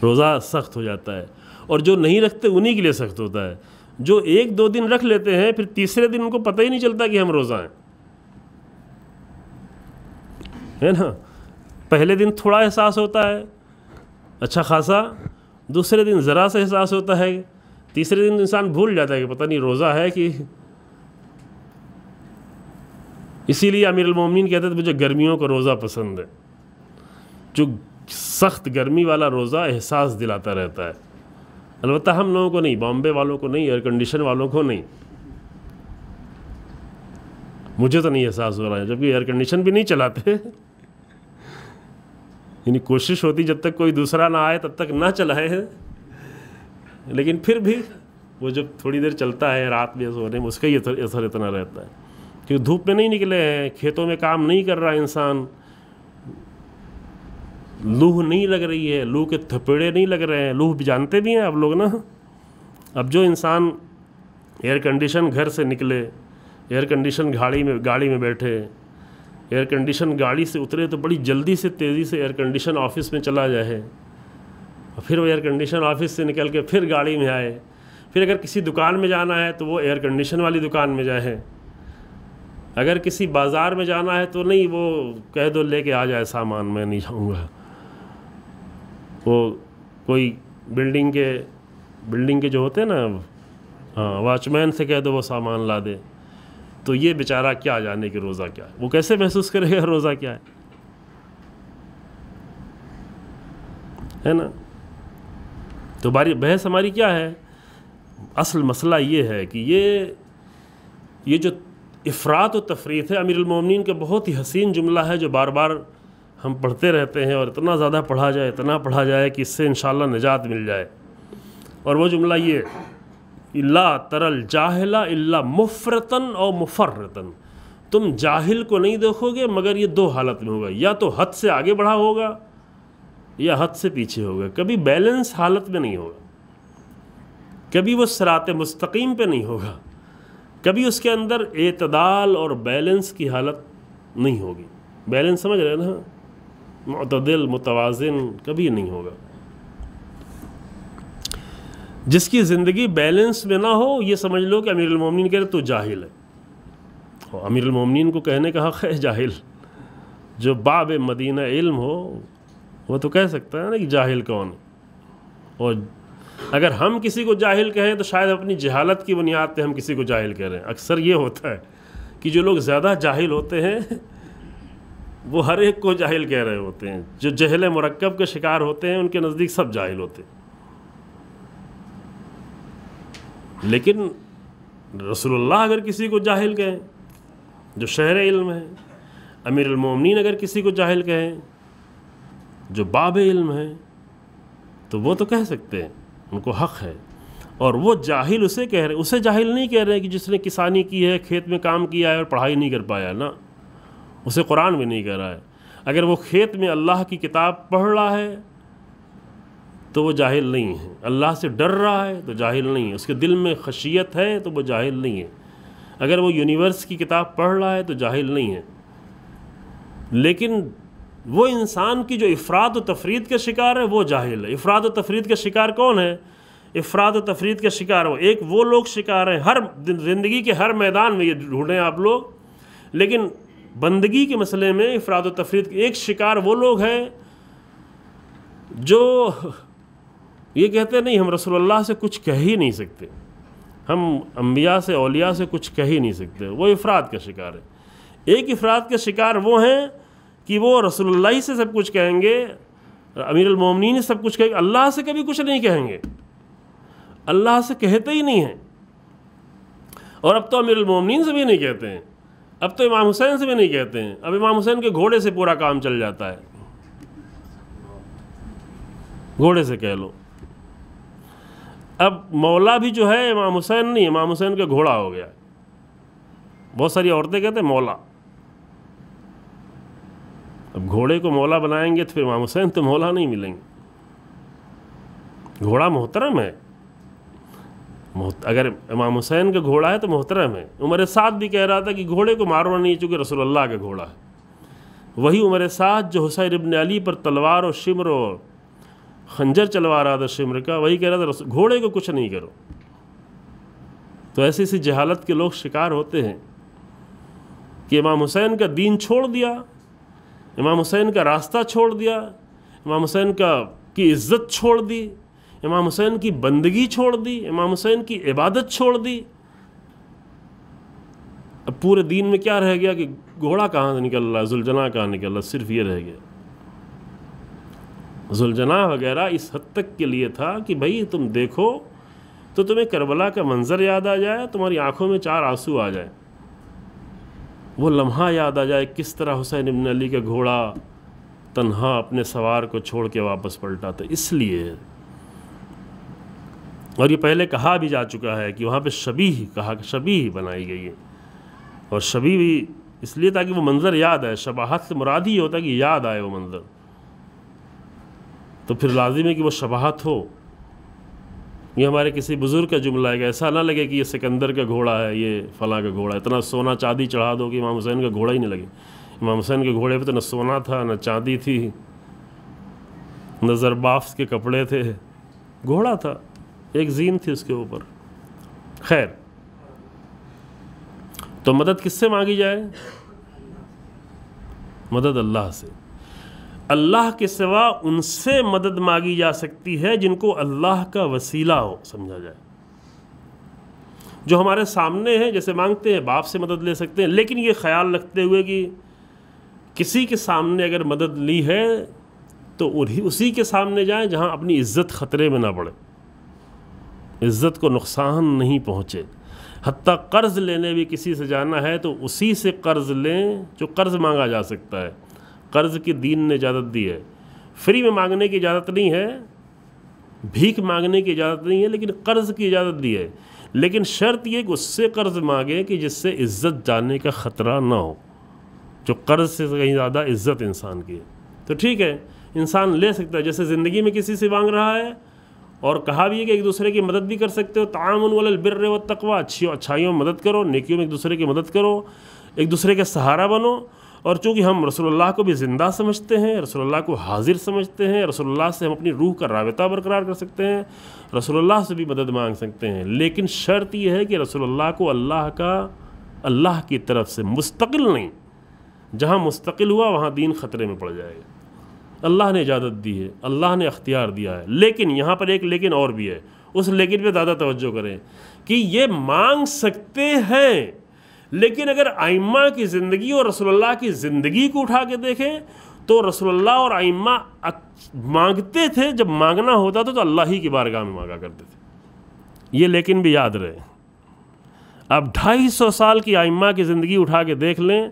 Speaker 3: روزہ سخت ہو جاتا ہے، اور جو نہیں رکھتے انہی کے لیے سخت ہوتا ہے. جو ایک دو دن رکھ لیتے ہیں، پھر تیسرے دن ان کو پتہ ہی نہیں چلتا کہ ہم روزہ ہیں، ہے نا. پہلے دن تھوڑا احساس ہوتا ہے اچھا خاصا، دوسرے دن ذرا سا احساس ہوتا ہے، تیسرے دن انسان بھول جاتا ہے کہ پتہ نہیں روزہ ہے کہ. اسی لیے امیر المومنین کہتے تھے مجھے گرمیوں کا روزہ پسند ہے، جو سخت گرمی والا روزہ احساس دلاتا رہتا ہے. البتہ ہم لوگوں کو نہیں، بامبے والوں کو نہیں، ایئر کنڈیشن والوں کو نہیں. مجھے تو نہیں احساس ہو رہا ہے، جبکہ ایئر کنڈیشن بھی نہیں چلاتے. یعنی کوشش ہوتی جب تک کوئی دوسرا نہ آئے تب تک نہ چلائے، لیکن پھر بھی وہ جب تھوڑی دیر چلتا ہے رات میں سونے میں، اس کا ہی اثر اتنا رہتا ہے. کیونکہ دھوپ میں نہیں نکلے ہیں، کھیتوں میں کام نہیں کر رہا انسان، لوہ نہیں لگ رہی ہے، لوہ کے تھپیڑے نہیں لگ رہے ہیں. لوہ بھی جانتے بھی ہیں آپ لوگ نا. اب جو انسان ایئر کنڈیشن گھر سے نکلے، ایئر کنڈیشن گاڑی میں بیٹھے، ایئر کنڈیشن گاڑی سے اترے تو بڑی جلدی سے تیزی سے ایئر کنڈیشن آفس میں چلا جائے، اور پھر وہ ایئر کنڈیشن آفس سے نکل کے پھر گاڑی میں آئے، پھر اگر کسی دکان میں جانا ہے تو وہ ایئر کنڈیشن والی دکان میں جائے، اگر کسی بازار میں جانا ہے تو نہیں، وہ کہہ دو لے کے آ جائے سامان، میں نہیں جاؤں گا۔ وہ کوئی بلڈنگ کے جو ہوتے ہیں نا، واچ مین سے کہہ دو وہ سامان لا دے، تو یہ بیچارہ کیا جانے کہ روزہ کیا ہے، وہ کیسے محسوس کرے گا روزہ کیا ہے نا؟ تو بحث ہماری کیا ہے؟ اصل مسئلہ یہ ہے کہ یہ جو افراط و تفریط ہے، امیر المومنین کا بہت ہی حسین جملہ ہے جو بار بار ہم پڑھتے رہتے ہیں، اور اتنا زیادہ پڑھا جائے کہ اس سے انشاءاللہ نجات مل جائے، اور وہ جملہ یہ: لا تر الجاہل الا مفرطن او مفرطن، تم جاہل کو نہیں دیکھو گے مگر یہ دو حالت میں ہوگا، یا تو حد سے آگے بڑھا ہوگا یا حد سے پیچھے ہوگا، کبھی بیلنس حالت میں نہیں ہوگا، کبھی وہ صراط مستقیم پہ نہیں ہوگا، کبھی اس کے اندر اعتدال اور بیلنس کی حالت نہیں ہوگی۔ بیلنس سمجھ رہے ہیں نا؟ معتدل، متوازن کبھی نہیں ہوگا۔ جس کی زندگی بیلنس میں نہ ہو، یہ سمجھ لو کہ امیر المومنین کہہ رہے تو جاہل ہے، اور امیر المومنین کو کہنے کا حق ہے جاہل، جو باب مدینہ علم ہو وہ تو کہہ سکتا ہے نا کہ جاہل کون ہے۔ اور اگر ہم کسی کو جاہل کہیں تو شاید اپنی جہالت کی بنیاد پہ ہم کسی کو جاہل کہہ رہے ہیں۔ اکثر یہ ہوتا ہے کہ جو لوگ زیادہ جاہل ہوتے ہیں وہ ہر ایک کو جاہل کہہ رہے ہوتے ہیں، جو جہل مرکب کے شکار ہوتے ہیں ان کے نزدیک سب جاہل ہوتے ہیں۔ لیکن رسول اللہ اگر کسی کو جاہل کہیں جو شہر علم ہے، امیر المومنین اگر کسی کو جاہل کہیں جو باب علم ہے، تو وہ تو کہہ سکتے ہیں، ان کو حق ہے۔ اور وہ جاہل اسے کہہ رہے، اسے جاہل نہیں کہہ رہے کہ جس نے کسانی کی ہے، کھیت میں کام کیا ہے اور پڑھائی نہیں کر پایا نا، اسے قرآن بھی نہیں کہہ رہا ہے۔ اگر وہ کھیت میں اللہ کی کتاب پڑھ رہا ہے تو وہ جاہل نہیں ہے، اللہ سے ڈر رہا ہے تو جاہل نہیں ہے، اس کے دل میں خشیت ہے تو وہ جاہل نہیں ہے۔ اگر وہ یونیورس کی کتاب پڑھ رہا ہے تو جاہل نہیں ہے۔ لیکن وہ انسان کی جو افراط و تفرید کا شکار ہے وہ جاہل ہے۔ افراط و تفرید کا شکار کون ہے؟ افراط و تفرید کا شکار وہ لوگ شکار ہیں، ہر زندگی کے ہر میدان میں یہ ڈھونڈیں آپ لوگ، لیکن بندگی کے مسئلے میں افراط و تفرید کے ایک شکار وہ لوگ ہیں جو یہ کہتے نہیں ہم رسول اللہ سے کچھ کہہ ہی نہیں سکتے، ہم انبیاء سے اولیاء سے کچھ کہہ ہی نہیں سکتے، وہ افراد کا شکار ہے۔ ایک افراد کے شکار وہ ہیں کہ وہ رسول اللہ سے سب کچھ کہیں گے، امیر المومنین سے سب کچھ کہیں گے، اللہ سے کبھی کچھ نہیں کہیں گے، اللہ سے کہتے ہی نہیں ہیں۔ اور اب تو امیر المومنین سے بھی نہیں کہتے ہیں، اب تو امام حسین سے بھی نہیں کہتے ہیں، اب امام حسین کے گھوڑے سے پورا کام چل جاتا ہے، گھوڑے سے کہہ لو۔ اب مولا بھی جو ہے امام حسین نہیں، امام حسین کا گھوڑا ہو گیا۔ بہت ساری عورتیں کہتے ہیں مولا، اب گھوڑے کو مولا بنائیں گے تو پھر امام حسین تو مولا نہیں ملیں گے۔ گھوڑا محترم ہے، اگر امام حسین کا گھوڑا ہے تو محترم ہے۔ عمر سعد بھی کہہ رہا تھا کہ گھوڑے کو مارنا نہیں چونکہ رسول اللہ کا گھوڑا ہے۔ وہی عمر سعد جو حسین ابن علی پر تلوار و شمر و خنجر چلوا رہا تھا شمر کا، وہی کہہ رہا تھا گھوڑے کو کچھ نہیں کرو۔ تو ایسی ایسی جہالت کے لوگ شکار ہوتے ہیں کہ امام حسین کا دین چھوڑ دیا، امام حسین کا راستہ چھوڑ دیا، امام حسین کی عزت چھوڑ دی، امام حسین کی بندگی چھوڑ دی، امام حسین کی عبادت چھوڑ دی۔ اب پورے دین میں کیا رہ گیا کہ گھوڑا کہاں سے نکل رہا ہے، ذوالجناح کہاں نکل رہا ہے، صرف یہ رہ گیا۔ ذوالجناح وغیرہ اس حد تک کے لیے تھا کہ بھائی تم دیکھو تو تمہیں کربلا کا منظر یاد آ جائے، تمہاری آنکھوں میں 4 آنسو آ جائے، وہ لمحہ یاد آ جائے کس طرح حسین ابن علی کا گھوڑا تنہا اپنے سوار کو چھوڑ کے واپس پلٹا تھا۔ اس لیے، اور یہ پہلے کہا بھی جا چکا ہے کہ وہاں پہ شبیہ بنائی گئی ہے، اور شبیہ بھی اس لیے تاکہ وہ منظر یاد آئے۔ شباہت سے مراد ہی ہوتا ہے کہ یاد آئے وہ منظر، تو پھر لازم ہے کہ وہ شباہت ہو۔ یہ ہمارے کسی بزرگ کا جملہ ہے کہ ایسا نہ لگے کہ یہ سکندر کا گھوڑا ہے، یہ فلاں کا گھوڑا ہے، اتنا سونا چاندی چڑھا دو کہ امام حسین کا گھوڑا ہی نہیں لگے۔ امام حسین کے گھوڑے پہ تو نہ سونا تھا، نہ چاندی تھی، نہ زربافت کے کپڑے تھے، گھوڑا تھا، ایک زین تھی اس کے اوپر۔ خیر، تو مدد کس سے مانگی جائے؟ مدد اللہ سے۔ اللہ کے سوا ان سے مدد مانگی جا سکتی ہے جن کو اللہ کا وسیلہ ہو سمجھا جائے۔ جو ہمارے سامنے ہیں، جیسے مانگتے ہیں باپ سے مدد لے سکتے ہیں، لیکن یہ خیال رکھتے ہوئے کہ کسی کے سامنے اگر مدد لی ہے تو اسی کے سامنے جائیں جہاں اپنی عزت خطرے میں نہ پڑے، عزت کو نقصان نہیں پہنچے۔ حتیٰ قرض لینے بھی کسی سے جانا ہے تو اسی سے قرض لیں جو قرض مانگا جا سکتا ہے۔ قرض کی دین نے اجازت دی ہے، فری میں مانگنے کی اجازت نہیں ہے، بھیک مانگنے کی اجازت نہیں ہے، لیکن قرض کی اجازت دی ہے۔ لیکن شرط یہ کہ اس سے قرض مانگے کہ جس سے عزت جانے کا خطرہ نہ ہو، جو قرض سے کہیں زیادہ عزت انسان کی ہے۔ تو ٹھیک ہے، انسان لے سکتا ہے، جیسے زندگی میں کسی سے مانگ رہا ہے، اور کہا بھی ہے کہ ایک دوسرے کی مدد بھی کر سکتے ہو، تعاون علی البر والتقوی، اچھائیوں میں مدد کرو، نیکیوں میں ایک دوسرے کی مدد کرو، ایک دوسرے کے سہارا بنو۔ اور چونکہ ہم رسول اللہ کو بھی زندہ سمجھتے ہیں، رسول اللہ کو حاضر سمجھتے ہیں، رسول اللہ سے ہم اپنی روح کا رابطہ برقرار کر سکتے ہیں، رسول اللہ سے بھی مدد مانگ سکتے ہیں، لیکن شرط یہ ہے کہ رسول اللہ کو اللہ کی طرف سے مستقل نہیں۔ جہاں مستقل ہوا وہاں دین خطرے میں پڑ جائے گا۔ اللہ نے اجازت دی ہے، اللہ نے اختیار دیا ہے، لیکن یہاں پر ایک لیکن اور بھی ہے، اس لیکن پہ زیادہ توجہ کریں کہ یہ مانگ سکتے ہیں، لیکن اگر ائمہ کی زندگی اور رسول اللہ کی زندگی کو اٹھا کے دیکھیں تو رسول اللہ اور ائمہ مانگتے تھے، جب مانگنا ہوتا تھا تو اللہ ہی کی بارگاہ میں مانگا کرتے تھے۔ یہ لیکن بھی یاد رہے۔ اب 250 سال کی ائمہ کی زندگی اٹھا کے دیکھ لیں،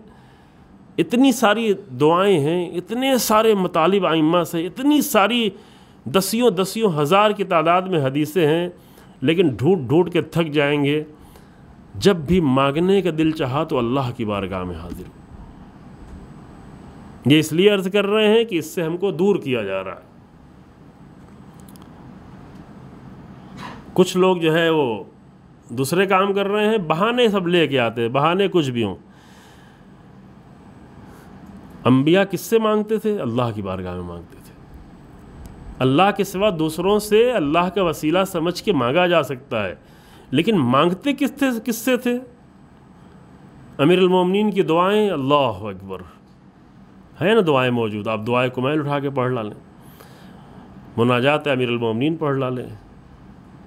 Speaker 3: اتنی ساری دعائیں ہیں، اتنے سارے مطالب ائمہ سے، اتنی ساری دسیوں ہزار کی تعداد میں حدیثیں ہیں، لیکن ڈھونڈ کے تھک جائیں گے۔ جب بھی مانگنے کا دل چاہا تو اللہ کی بارگاہ میں حاضر۔ یہ اس لیے عرض کر رہے ہیں کہ اس سے ہم کو دور کیا جا رہا ہے۔ کچھ لوگ جو ہے وہ دوسرے کام کر رہے ہیں، بہانے سب لے کے آتے ہیں، بہانے کچھ بھی ہوں۔ انبیاء کس سے مانگتے تھے؟ اللہ کی بارگاہ میں مانگتے تھے۔ اللہ کے سوا دوسروں سے اللہ کا وسیلہ سمجھ کے مانگا جا سکتا ہے، لیکن مانگتے کس سے تھے؟ امیر المومنین کی دعائیں، اللہ اکبر، ہے نا دعائیں موجود، آپ دعائے کمیل اٹھا کے پڑھ لیں، مناجات امیر المومنین پڑھ لیں،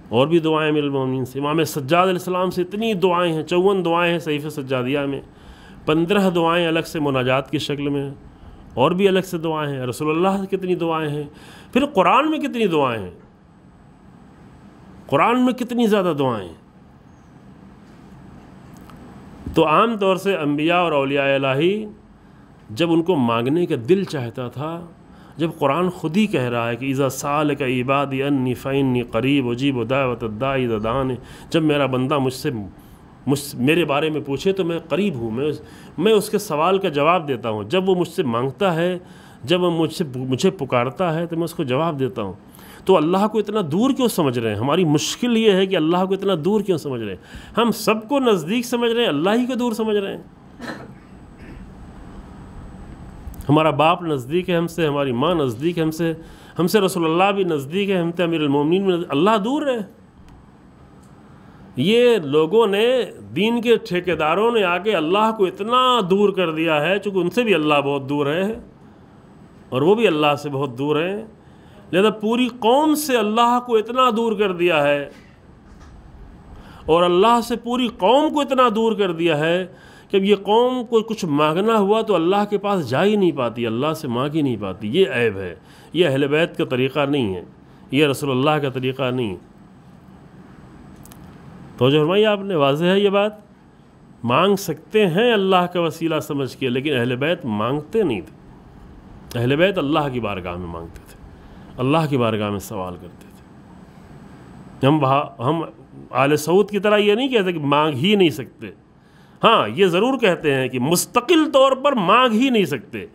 Speaker 3: اور بھی دعائیں امیر المومنین سے۔ امام سجاد علیہ السلام سے اتنی دعائیں ہیں، 54 دعائیں ہیں صحیفہ سجادیہ میں، 15 دعائیں الگ سے مناجات کی شکل میں، اور بھی الگ سے دعائیں ہیں۔ رسول اللہ سے کتنی دعائیں ہیں، پھر قرآن میں کتنی دعائیں ہیں، قرآن میں کتنی زیادہ دعائیں ہیں۔ تو عام طور سے انبیاء اور اولیاء الہی جب ان کو مانگنے کا دل چاہتا تھا، جب قرآن خود ہی کہہ رہا ہے کہ اذا سألک عبادی انی فإنی قریب اجیب دعوت الداعی اذا دعان، جب میرا بندہ میرے بارے میں پوچھے تو میں قریب ہوں، میں اس کے سوال کا جواب دیتا ہوں۔ جب وہ مجھ سے مانگتا ہے، جب وہ مجھے پکارتا ہے تو میں اس کو جواب دیتا ہوں۔ تو اللہ کو اتنا دور کیوں سمجھ رہے ہیں؟ ہماری مشکل یہ ہے کہ اللہ کو اتنا دور کیوں سمجھ رہے ہیں؟ ہم سب کو نزدیک سمجھ رہے ہیں، اللہ ہی کو دور سمجھ رہے ہیں۔ ہمارا باپ نزدیک ہے ہم سے، ہماری ماں نزدیک ہے ہم سے رسول اللہ بھی نزدیک ہے، ہم سے امیر المومنین بھی نزدیک، اللہ دور ہے۔ یہ لوگوں نے، دین کے ٹھیکیداروں نے آ کے اللہ کو اتنا دور کر دیا ہے، چونکہ ان سے بھی اللہ بہت دور ہے اور وہ بھی اللہ سے بہت دور ہیں، لہذا پوری قوم سے اللہ کو اتنا دور کر دیا ہے، اور اللہ سے پوری قوم کو اتنا دور کر دیا ہے کہ اب یہ قوم کو کچھ مانگنا ہوا تو اللہ کے پاس جا ہی نہیں پاتی، اللہ سے مانگ ہی نہیں پاتی۔ یہ عیب ہے، یہ اہل بیت کا طریقہ نہیں ہے، یہ رسول اللہ کا طریقہ نہیں۔ توجہ فرمائی آپ نے، واضح ہے یہ بات۔ مانگ سکتے ہیں اللہ کا وسیلہ سمجھ کے، لیکن اہل بیت مانگتے نہیں تھے۔ اہل بیت اللہ کی بارگاہ میں مانگتے تھے، اللہ کی بارگاہ میں سوال کرتے تھے۔ ہم آل سعود کی طرح یہ نہیں کہتے کہ مانگ ہی نہیں سکتے، ہاں یہ ضرور کہتے ہیں کہ مستقل طور پر مانگ ہی نہیں سکتے،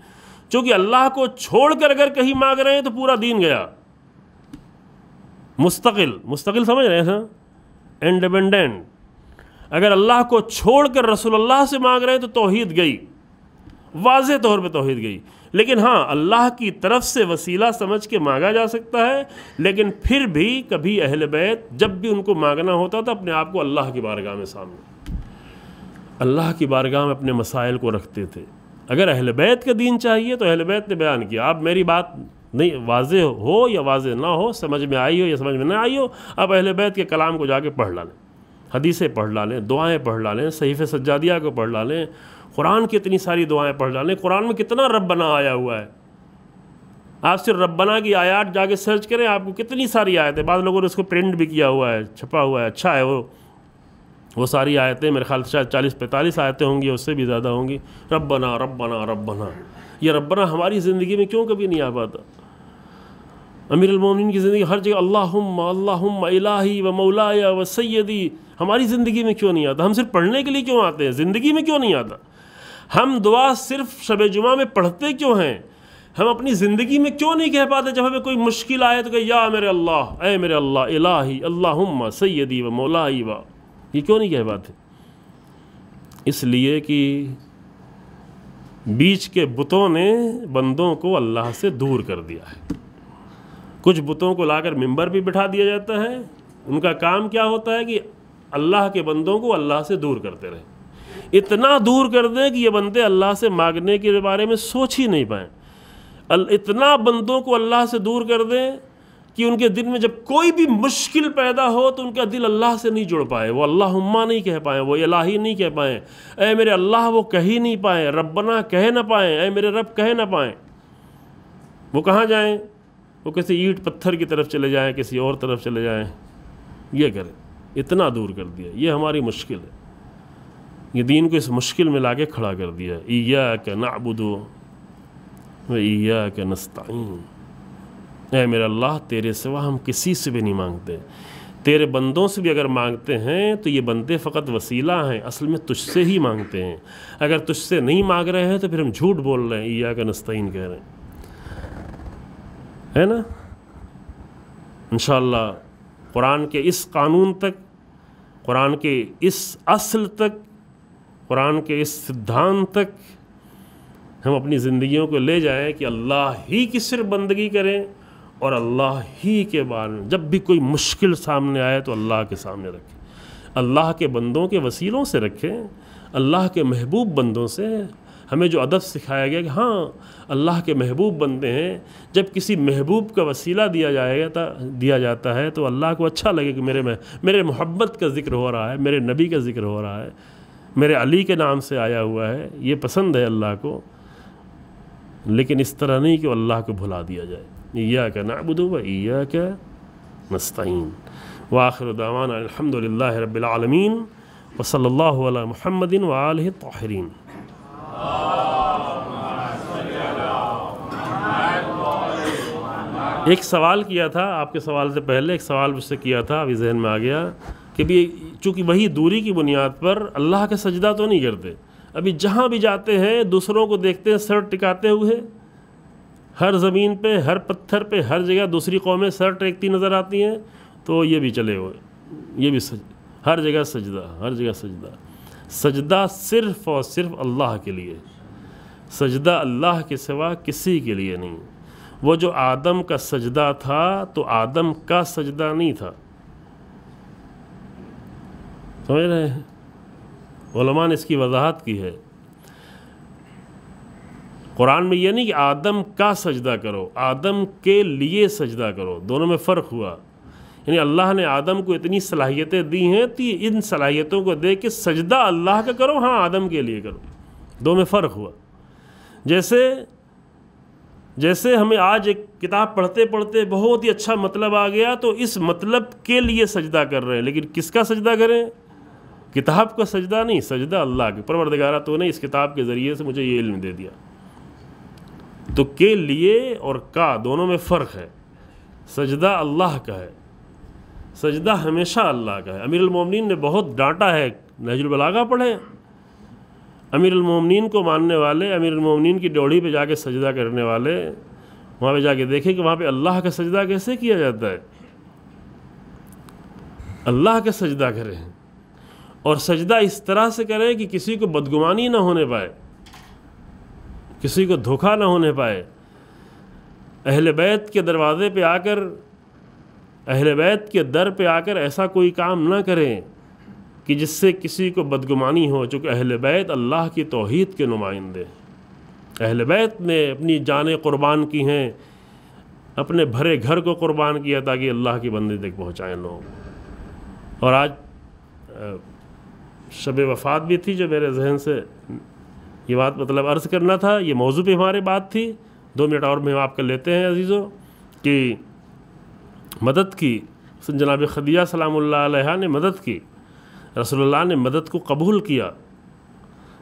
Speaker 3: چونکہ اللہ کو چھوڑ کر اگر کہیں مانگ رہے ہیں تو پورا دین گیا۔ مستقل سمجھ رہے ہیں، انڈیپینڈنٹ. اگر اللہ کو چھوڑ کر رسول اللہ سے مانگ رہے ہیں تو توحید گئی، واضح طور پہ توحید گئی. لیکن ہاں اللہ کی طرف سے وسیلہ سمجھ کے مانگا جا سکتا ہے، لیکن پھر بھی کبھی اہل بیت جب بھی ان کو مانگنا ہوتا تھا اپنے آپ کو اللہ کی بارگاہ میں سامنے، اللہ کی بارگاہ میں اپنے مسائل کو رکھتے تھے. اگر اہل بیت کا دین چاہیے تو اہل بیت نے بیان کیا. آپ میری بات نہیں واضح ہو یا واضح نہ ہو، سمجھ میں آئی ہو یا سمجھ میں نہ آئی ہو، آپ اہل بیت کے کلام کو جا کے پڑھ لیں، حدیثیں پڑھ لیں، دعائیں پڑھ لیں، صحیفہ سجادیہ کو پڑھ لیں، قرآن کی اتنی ساری دعائیں پڑھ لیں. قرآن میں کتنا ربنا آیا ہوا ہے. آپ صرف ربنا کی آیات جا کے سرچ کریں، آپ کو کتنی ساری آیتیں، بعض لوگوں نے اس کو پرنٹ بھی کیا ہوا ہے، چھپا ہوا ہے، اچھا ہے وہ ساری آیتیں. میرے خیال سے شاید 40-45 آیتیں ہوں گی، اس سے بھی زیادہ ہوں گی. ربنا ربنا ربنا، یہ ربنا ہماری زندگی میں کیوں کبھی نہیں آ پاتا؟ امیر المومنین کی زندگی ہر جگہ اللہم اللہم الہی و مولائی و سیدی، ہماری زندگی میں کیوں نہیں آتا؟ ہم صرف پڑھنے کے لیے کیوں آتے ہیں؟ زندگی میں کیوں نہیں آتا؟ ہم دعا صرف شب جمعہ میں پڑھتے کیوں ہیں؟ ہم اپنی زندگی میں کیوں نہیں کہہ پاتے جب ہمیں کوئی مشکل آئے تو کہ یا میرے اللہ، اے میرے اللہ، الہی اللہم سیدی و مولائی و، یہ کیوں نہیں کہہ پاتے؟ اس لیے کہ بیچ کے بتوں نے بندوں کو اللہ سے دور کر دیا ہے. کچھ بتوں کو لا کر ممبر بھی بٹھا دیا جاتا ہے، ان کا کام کیا ہوتا ہے کہ اللہ کے بندوں کو اللہ سے دور کرتے رہے. اتنا دور کر دیں کہ یہ بندے اللہ سے مانگنے کے بارے میں سوچ ہی نہیں پائیں. اتنا بندوں کو اللہ سے دور کر دیں کہ ان کے دل میں جب کوئی بھی مشکل پیدا ہو تو ان کا دل اللہ سے نہیں جڑ پائے، وہ اللہم نہیں کہہ پائیں، وہ الہی نہیں کہہ پائیں، اے میرے اللہ وہ کہہ ہی نہیں پائیں، ربنا کہہ نہ پائیں، اے میرے رب کہہ نہ پائیں. وہ کہاں جائیں؟ وہ کسی اینٹ پتھر کی طرف چلے جائیں، کسی اور طرف چلے جائیں، یہ کریں. اتنا دور کر دیا. یہ ہماری مشکل ہے، یہ دین کو اس مشکل میں لا کے کھڑا کر دیا. ایاک نعبد و ایاک نستعین، اے میرے اللہ تیرے سوا ہم کسی سے بھی نہیں مانگتے. تیرے بندوں سے بھی اگر مانگتے ہیں تو یہ بندے فقط وسیلہ ہیں، اصل میں تجھ سے ہی مانگتے ہیں. اگر تجھ سے نہیں مانگ رہے ہیں تو پھر ہم جھوٹ بول رہے ہیں، ایاک نستعین کہہ رہے ہیں، ہے نا. انشاءاللہ قرآن کے اس قانون تک، قرآن کے اس اصل تک، قرآن کے اس سدھانت تک ہم اپنی زندگیوں کو لے جائیں کہ اللہ ہی کی صرف بندگی کریں، اور اللہ ہی کے بارے میں جب بھی کوئی مشکل سامنے آئے تو اللہ کے سامنے رکھیں، اللہ کے بندوں کے وسیلوں سے رکھیں، اللہ کے محبوب بندوں سے. ہمیں جو ادب سکھایا گیا کہ ہاں اللہ کے محبوب بندے ہیں، جب کسی محبوب کا وسیلہ دیا جاتا ہے تو اللہ کو اچھا لگے کہ میرے محبت کا ذکر ہو رہا ہے، میرے نبی کا ذکر ہو رہا ہے، میرے علی کے نام سے آیا ہوا ہے، یہ پسند ہے اللہ کو. لیکن اس طرح نہیں کہ اللہ کو بھلا دیا جائے. ایاک نعبد و ایاک نستعین. وآخر دعوانا الحمدللہ رب العالمین وصلی اللہ علی محمد وآلہ الطاہرین. ایک سوال کیا تھا آپ کے سوال سے پہلے، ایک سوال مجھ سے کیا تھا، ابھی ذہن میں آ گیا کہ بھی چونکہ وہی دوری کی بنیاد پر اللہ کا سجدہ تو نہیں کرتے. ابھی جہاں بھی جاتے ہیں دوسروں کو دیکھتے ہیں سر ٹکاتے ہوئے، ہر زمین پہ، ہر پتھر پہ، ہر جگہ دوسری قومیں سر ٹیکتی نظر آتی ہیں، تو یہ بھی چلے ہوئے، یہ بھی ہر جگہ سجدہ، ہر جگہ سجدہ. سجدہ صرف اور صرف اللہ کے لیے، سجدہ اللہ کے سوا کسی کے لیے نہیں. وہ جو آدم کا سجدہ تھا تو آدم کا سجدہ نہیں تھا، سمجھ رہے ہیں؟ علماء نے اس کی وضاحت کی ہے. قرآن میں یہ نہیں کہ آدم کا سجدہ کرو، آدم کے لیے سجدہ کرو، دونوں میں فرق ہوا. یعنی اللہ نے آدم کو اتنی صلاحیتیں دی ہیں تو ان صلاحیتوں کو دیکھ کے سجدہ اللہ کا کرو، ہاں آدم کے لیے کرو، دو میں فرق ہوا. جیسے ہمیں آج ایک کتاب پڑھتے پڑھتے بہت ہی اچھا مطلب آ گیا تو اس مطلب کے لیے سجدہ کر رہے ہیں، لیکن کس کا سجدہ کریں؟ کتاب کا سجدہ نہیں، سجدہ اللہ کے. پروردگارہ تو نے اس کتاب کے ذریعے سے مجھے یہ علم دے دیا. تو کے لیے اور کا دونوں میں فرق ہے. سجدہ اللہ کا ہے، سجدہ ہمیشہ اللہ کا ہے. امیر المومنین نے بہت ڈانٹا ہے، نہج البلاغہ پڑھیں. امیر المومنین کو ماننے والے، امیر المومنین کی ڈوڑی پہ جا کے سجدہ کرنے والے، وہاں پہ جا کے دیکھیں کہ وہاں پہ اللہ کا سجدہ کیسے کیا جاتا ہے. اللہ کا سجدہ کریں، اور سجدہ اس طرح سے کریں کہ کسی کو بدگمانی نہ ہونے پائے، کسی کو دھوکہ نہ ہونے پائے۔ اہل بیت کے دروازے پہ آ کر، اہل بیت کے در پہ آ کر ایسا کوئی کام نہ کریں کہ جس سے کسی کو بدگمانی ہو، چونکہ اہل بیت اللہ کی توحید کے نمائندے، اہل بیت نے اپنی جانیں قربان کی ہیں، اپنے بھرے گھر کو قربان کیا تاکہ اللہ کی بندے تک پہنچائیں لوگ۔ اور آج شب وفات بھی تھی، جو میرے ذہن سے یہ بات مطلب عرض کرنا تھا، یہ موضوع پہ ہماری بات تھی۔ 2 منٹ اور میں آپ کا لیتے ہیں عزیزوں، کہ مدد کی جناب خدیجہ سلام اللہ علیہا نے مدد کی، رسول اللہ نے مدد کو قبول کیا،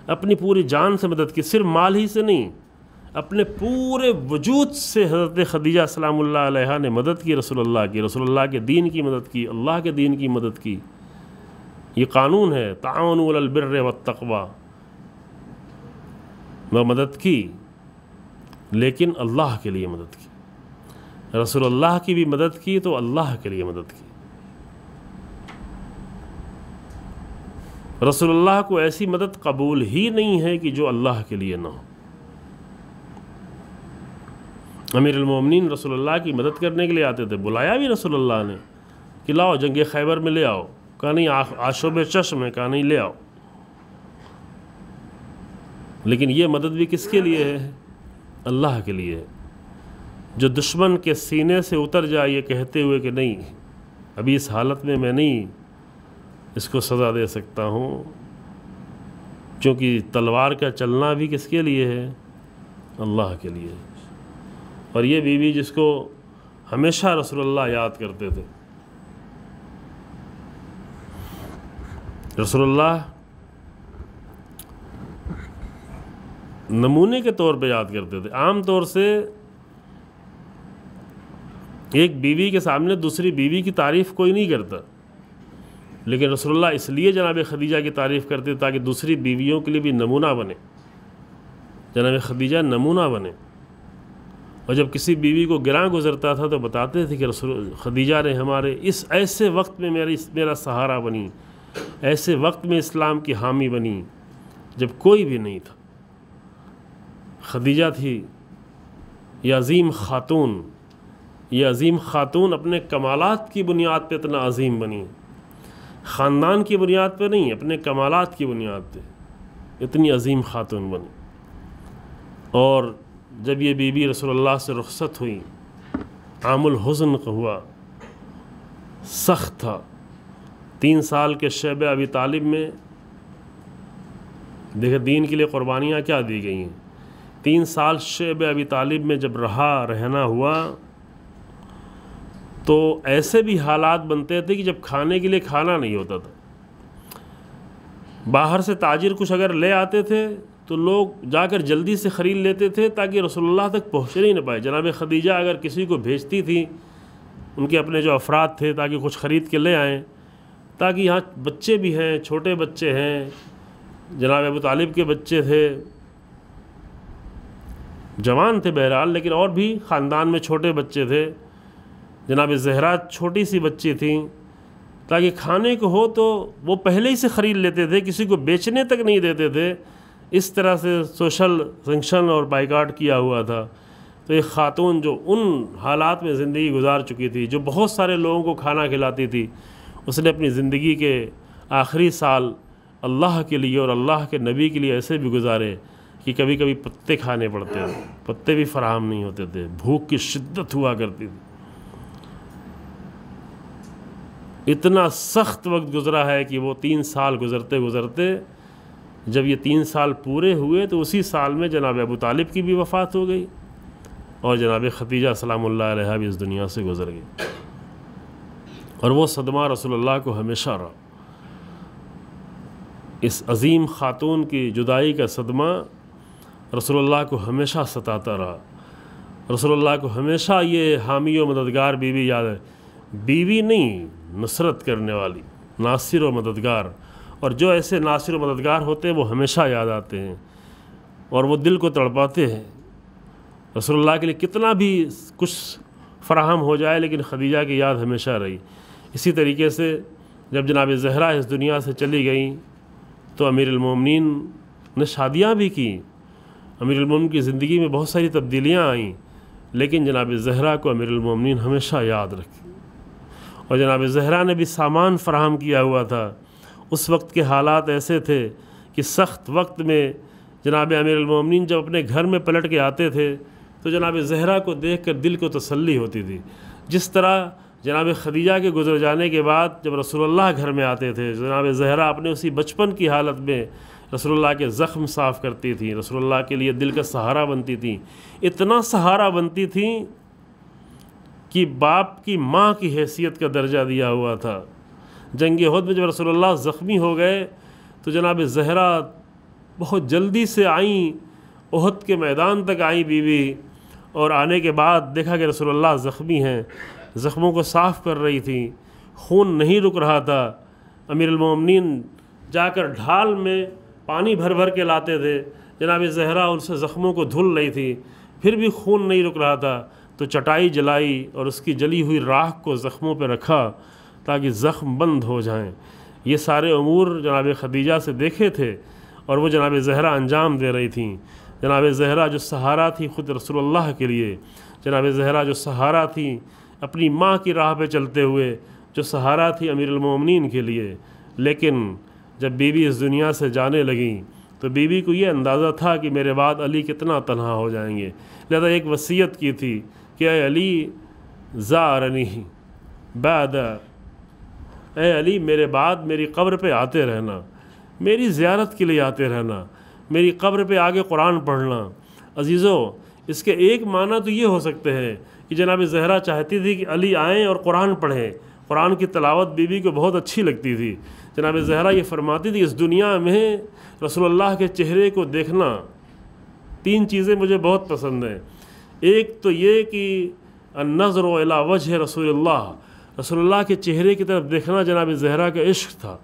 Speaker 3: اپنی پوری جان سے مدد کی، صرف مال ہی سے نہیں، اپنے پورے وجود سے حضرت خدیجہ سلام اللہ علیہا نے مدد کی، رسول اللہ کے دین کی مدد کی، اللہ کے دین کی مدد کی۔ یہ قانون ہے، تعاونوا علی البر والتقوی، وہ مدد کی لیکن اللہ کے لیے مدد کی، رسول اللہ کی بھی مدد کی تو اللہ کے لیے مدد کی۔ رسول اللہ کو ایسی مدد قبول ہی نہیں ہے کہ جو اللہ کے لیے نہ ہو۔ امیر المومنین رسول اللہ کی مدد کرنے کے لیے آتے تھے، بلایا بھی رسول اللہ نے کہ لاؤ جنگ خیبر میں لے آؤ، کہا نہیں آشوب چشم میں، کہا نہیں لے آؤ۔ لیکن یہ مدد بھی کس کے لیے ہے؟ اللہ کے لیے ہے۔ جو دشمن کے سینے سے اتر جائے یہ کہتے ہوئے کہ نہیں، ابھی اس حالت میں نہیں اس کو سزا دے سکتا ہوں، کیونکہ تلوار کا چلنا بھی کس کے لیے ہے؟ اللہ کے لیے۔ اور یہ بیوی جس کو ہمیشہ رسول اللہ یاد کرتے تھے، رسول اللہ نمونے کے طور پہ یاد کرتے تھے۔ عام طور سے ایک بیوی کے سامنے دوسری بیوی کی تعریف کوئی نہیں کرتا، لیکن رسول اللہ اس لیے جناب خدیجہ کی تعریف کرتے تاکہ دوسری بیویوں کے لیے بھی نمونہ بنے، جناب خدیجہ نمونہ بنے۔ اور جب کسی بیوی کو گراں گزرتا تھا تو بتاتے تھے کہ رسول خدیجہ نے ہمارے اس ایسے وقت میں میرا سہارا بنی، ایسے وقت میں اسلام کی حامی بنی جب کوئی بھی نہیں تھا۔ خدیجہ تھی یہ عظیم خاتون، یہ عظیم خاتون اپنے کمالات کی بنیاد پہ اتنا عظیم بنی، خاندان کی بنیاد پہ نہیں، اپنے کمالات کی بنیاد پہ اتنی عظیم خاتون بنی۔ اور جب یہ بی بی رسول اللہ سے رخصت ہوئی، عام الحزن ہوا، سخت تھا۔ 3 سال کے شیب ابی طالب میں دیکھیں دین کے لیے قربانیاں کیا دی گئی ہیں۔ 3 سال شیب ابی طالب میں جب رہنا ہوا تو ایسے بھی حالات بنتے تھے کہ جب کھانے کے لیے کھانا نہیں ہوتا تھا۔ باہر سے تاجر کچھ اگر لے آتے تھے تو لوگ جا کر جلدی سے خرید لیتے تھے تاکہ رسول اللہ تک پہنچ نہیں پائے۔ جناب خدیجہ اگر کسی کو بھیجتی تھی، ان کے اپنے جو افراد تھے، تاکہ کچھ خرید کے لے آئیں، تاکہ یہاں بچے بھی ہیں، چھوٹے بچے ہیں، جناب ابو طالب کے بچے تھے، جوان تھے بہرحال، لیکن اور بھی خاندان میں چھوٹے بچے تھے، جناب زہرا چھوٹی سی بچی تھیں، تاکہ کھانے کو ہو تو وہ پہلے ہی سے خرید لیتے تھے، کسی کو بیچنے تک نہیں دیتے تھے۔ اس طرح سے سوشل سینکشن اور بائیکاٹ کیا ہوا تھا۔ تو ایک خاتون جو ان حالات میں زندگی گزار چکی تھی، جو بہت سارے لوگوں کو کھانا کھلاتی تھی، اس نے اپنی زندگی کے آخری سال اللہ کے لیے اور اللہ کے نبی کے لیے ایسے بھی گزارے کہ کبھی کبھی پتے کھانے پڑتے تھے، پتے بھی فراہم نہیں ہوتے تھے، بھوک کی شدت ہوا کرتی تھی۔ اتنا سخت وقت گزرا ہے کہ وہ 3 سال گزرتے گزرتے جب یہ 3 سال پورے ہوئے تو اسی سال میں جناب ابو طالب کی بھی وفات ہو گئی اور جناب خدیجہ سلام اللہ علیہا بھی اس دنیا سے گزر گئی۔ اور وہ صدمہ رسول اللہ کو ہمیشہ رہا، اس عظیم خاتون کی جدائی کا صدمہ رسول اللہ کو ہمیشہ ستاتا رہا۔ رسول اللہ کو ہمیشہ یہ حامی و مددگار بیوی یاد ہے، بیوی نہیں، نصرت کرنے والی، ناصر و مددگار۔ اور جو ایسے ناصر و مددگار ہوتے ہیں وہ ہمیشہ یاد آتے ہیں اور وہ دل کو تڑپاتے ہیں۔ رسول اللہ کے لیے کتنا بھی کچھ فراہم ہو جائے لیکن خدیجہ کی یاد ہمیشہ رہی۔ اسی طریقے سے جب جناب زہرا اس دنیا سے چلی گئیں تو امیر المومنین نے شادیاں بھی کیں، امیر المومنین کی زندگی میں بہت ساری تبدیلیاں آئیں، لیکن جناب زہرا کو امیر المومنین ہمیشہ یاد رکھی۔ اور جناب زہرا نے بھی سامان فراہم کیا ہوا تھا۔ اس وقت کے حالات ایسے تھے کہ سخت وقت میں جناب امیر المومنین جب اپنے گھر میں پلٹ کے آتے تھے تو جناب زہرا کو دیکھ کر دل کو تسلی ہوتی تھی۔ جس طرح جناب خدیجہ کے گزر جانے کے بعد جب رسول اللہ گھر میں آتے تھے، جناب زہرا اپنے اسی بچپن کی حالت میں رسول اللہ کے زخم صاف کرتی تھیں، رسول اللہ کے لیے دل کا سہارا بنتی تھیں، اتنا سہارا بنتی تھیں کہ باپ کی ماں کی حیثیت کا درجہ دیا ہوا تھا۔ جنگ احد میں جب رسول اللہ زخمی ہو گئے تو جناب زہرا بہت جلدی سے آئیں، احد کے میدان تک آئیں بیوی، اور آنے کے بعد دیکھا کہ رسول اللہ زخمی ہیں، زخموں کو صاف کر رہی تھیں، خون نہیں رک رہا تھا۔ امیر المومنین جا کر ڈھال میں پانی بھر بھر کے لاتے تھے، جناب زہرا ان سے زخموں کو دھل رہی تھی، پھر بھی خون نہیں رک رہا تھا، تو چٹائی جلائی اور اس کی جلی ہوئی راکھ کو زخموں پہ رکھا تاکہ زخم بند ہو جائیں۔ یہ سارے امور جناب خدیجہ سے دیکھے تھے اور وہ جناب زہرا انجام دے رہی تھیں۔ جناب زہرا جو سہارا تھی خود رسول اللہ کے لیے، جناب زہرا جو سہارا تھی اپنی ماں کی راہ پہ چلتے ہوئے، جو سہارا تھی امیر المومنین کے لیے۔ لیکن جب بیوی اس دنیا سے جانے لگیں تو بیوی کو یہ اندازہ تھا کہ میرے بعد علی کتنا تنہا ہو جائیں گے، لہذا ایک وصیت کی تھی کہ اے علی زارنی بعد، اے علی میرے بعد میری قبر پہ آتے رہنا، میری زیارت کے لیے آتے رہنا، میری قبر پہ آگے قرآن پڑھنا۔ عزیزو، اس کے ایک معنی تو یہ ہو سکتے ہیں کہ جناب زہرا چاہتی تھی کہ علی آئیں اور قرآن پڑھیں، قرآن کی تلاوت بیوی کو بہت اچھی لگتی تھی۔ جناب زہرا یہ فرماتی تھی اس دنیا میں رسول اللہ کے چہرے کو دیکھنا، تین چیزیں مجھے بہت پسند ہیں۔ ایک تو یہ کہ النظر الی وجہ رسول اللہ، رسول اللہ کے چہرے کی طرف دیکھنا جناب زہرا کا عشق تھا،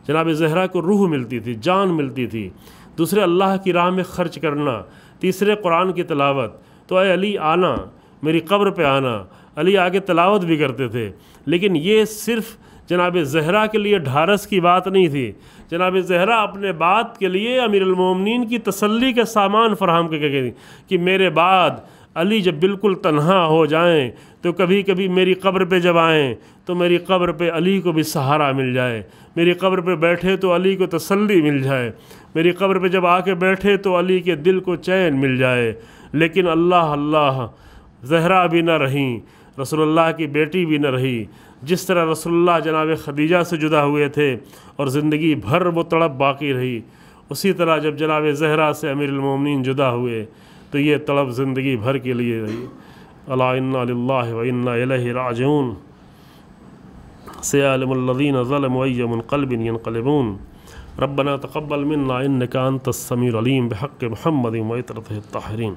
Speaker 3: جناب زہرا کو روح ملتی تھی، جان ملتی تھی۔ دوسرے اللہ کی راہ میں خرچ کرنا، تیسرے قرآن کی تلاوت۔ تو اے علی آنا، میری قبر پہ آنا، علی آگے تلاوت بھی کرتے تھے۔ لیکن یہ صرف جناب زہرا کے لیے ڈھارس کی بات نہیں تھی، جناب زہرا اپنے بات کے لیے امیر المومنین کی تسلی کا سامان فراہم کر کے گئی کہ میرے بعد علی جب بالکل تنہا ہو جائیں تو کبھی کبھی میری قبر پہ جب آئیں تو میری قبر پہ علی کو بھی سہارا مل جائے، میری قبر پہ بیٹھے تو علی کو تسلی مل جائے، میری قبر پہ جب آ کے بیٹھے تو علی کے دل کو چین مل جائے۔ لیکن اللہ زہرا بھی نہ رہیں، رسول اللہ کی بیٹی بھی نہ رہی۔ جس طرح رسول اللہ جناب خدیجہ سے جدا ہوئے تھے اور زندگی بھر وہ تڑپ باقی رہی، اسی طرح جب جناب زہرا سے امیر المومنین جدا ہوئے تو یہ تڑپ زندگی بھر کے لیے رہی۔ الا انا للہ و انا الیہ راجعون، سیعلم الذین ظلموا ای منقلب ینقلبون، ربنا تقبل منا انک انت السمیع العلیم بحق محمد و عطرتہ الطاہرین۔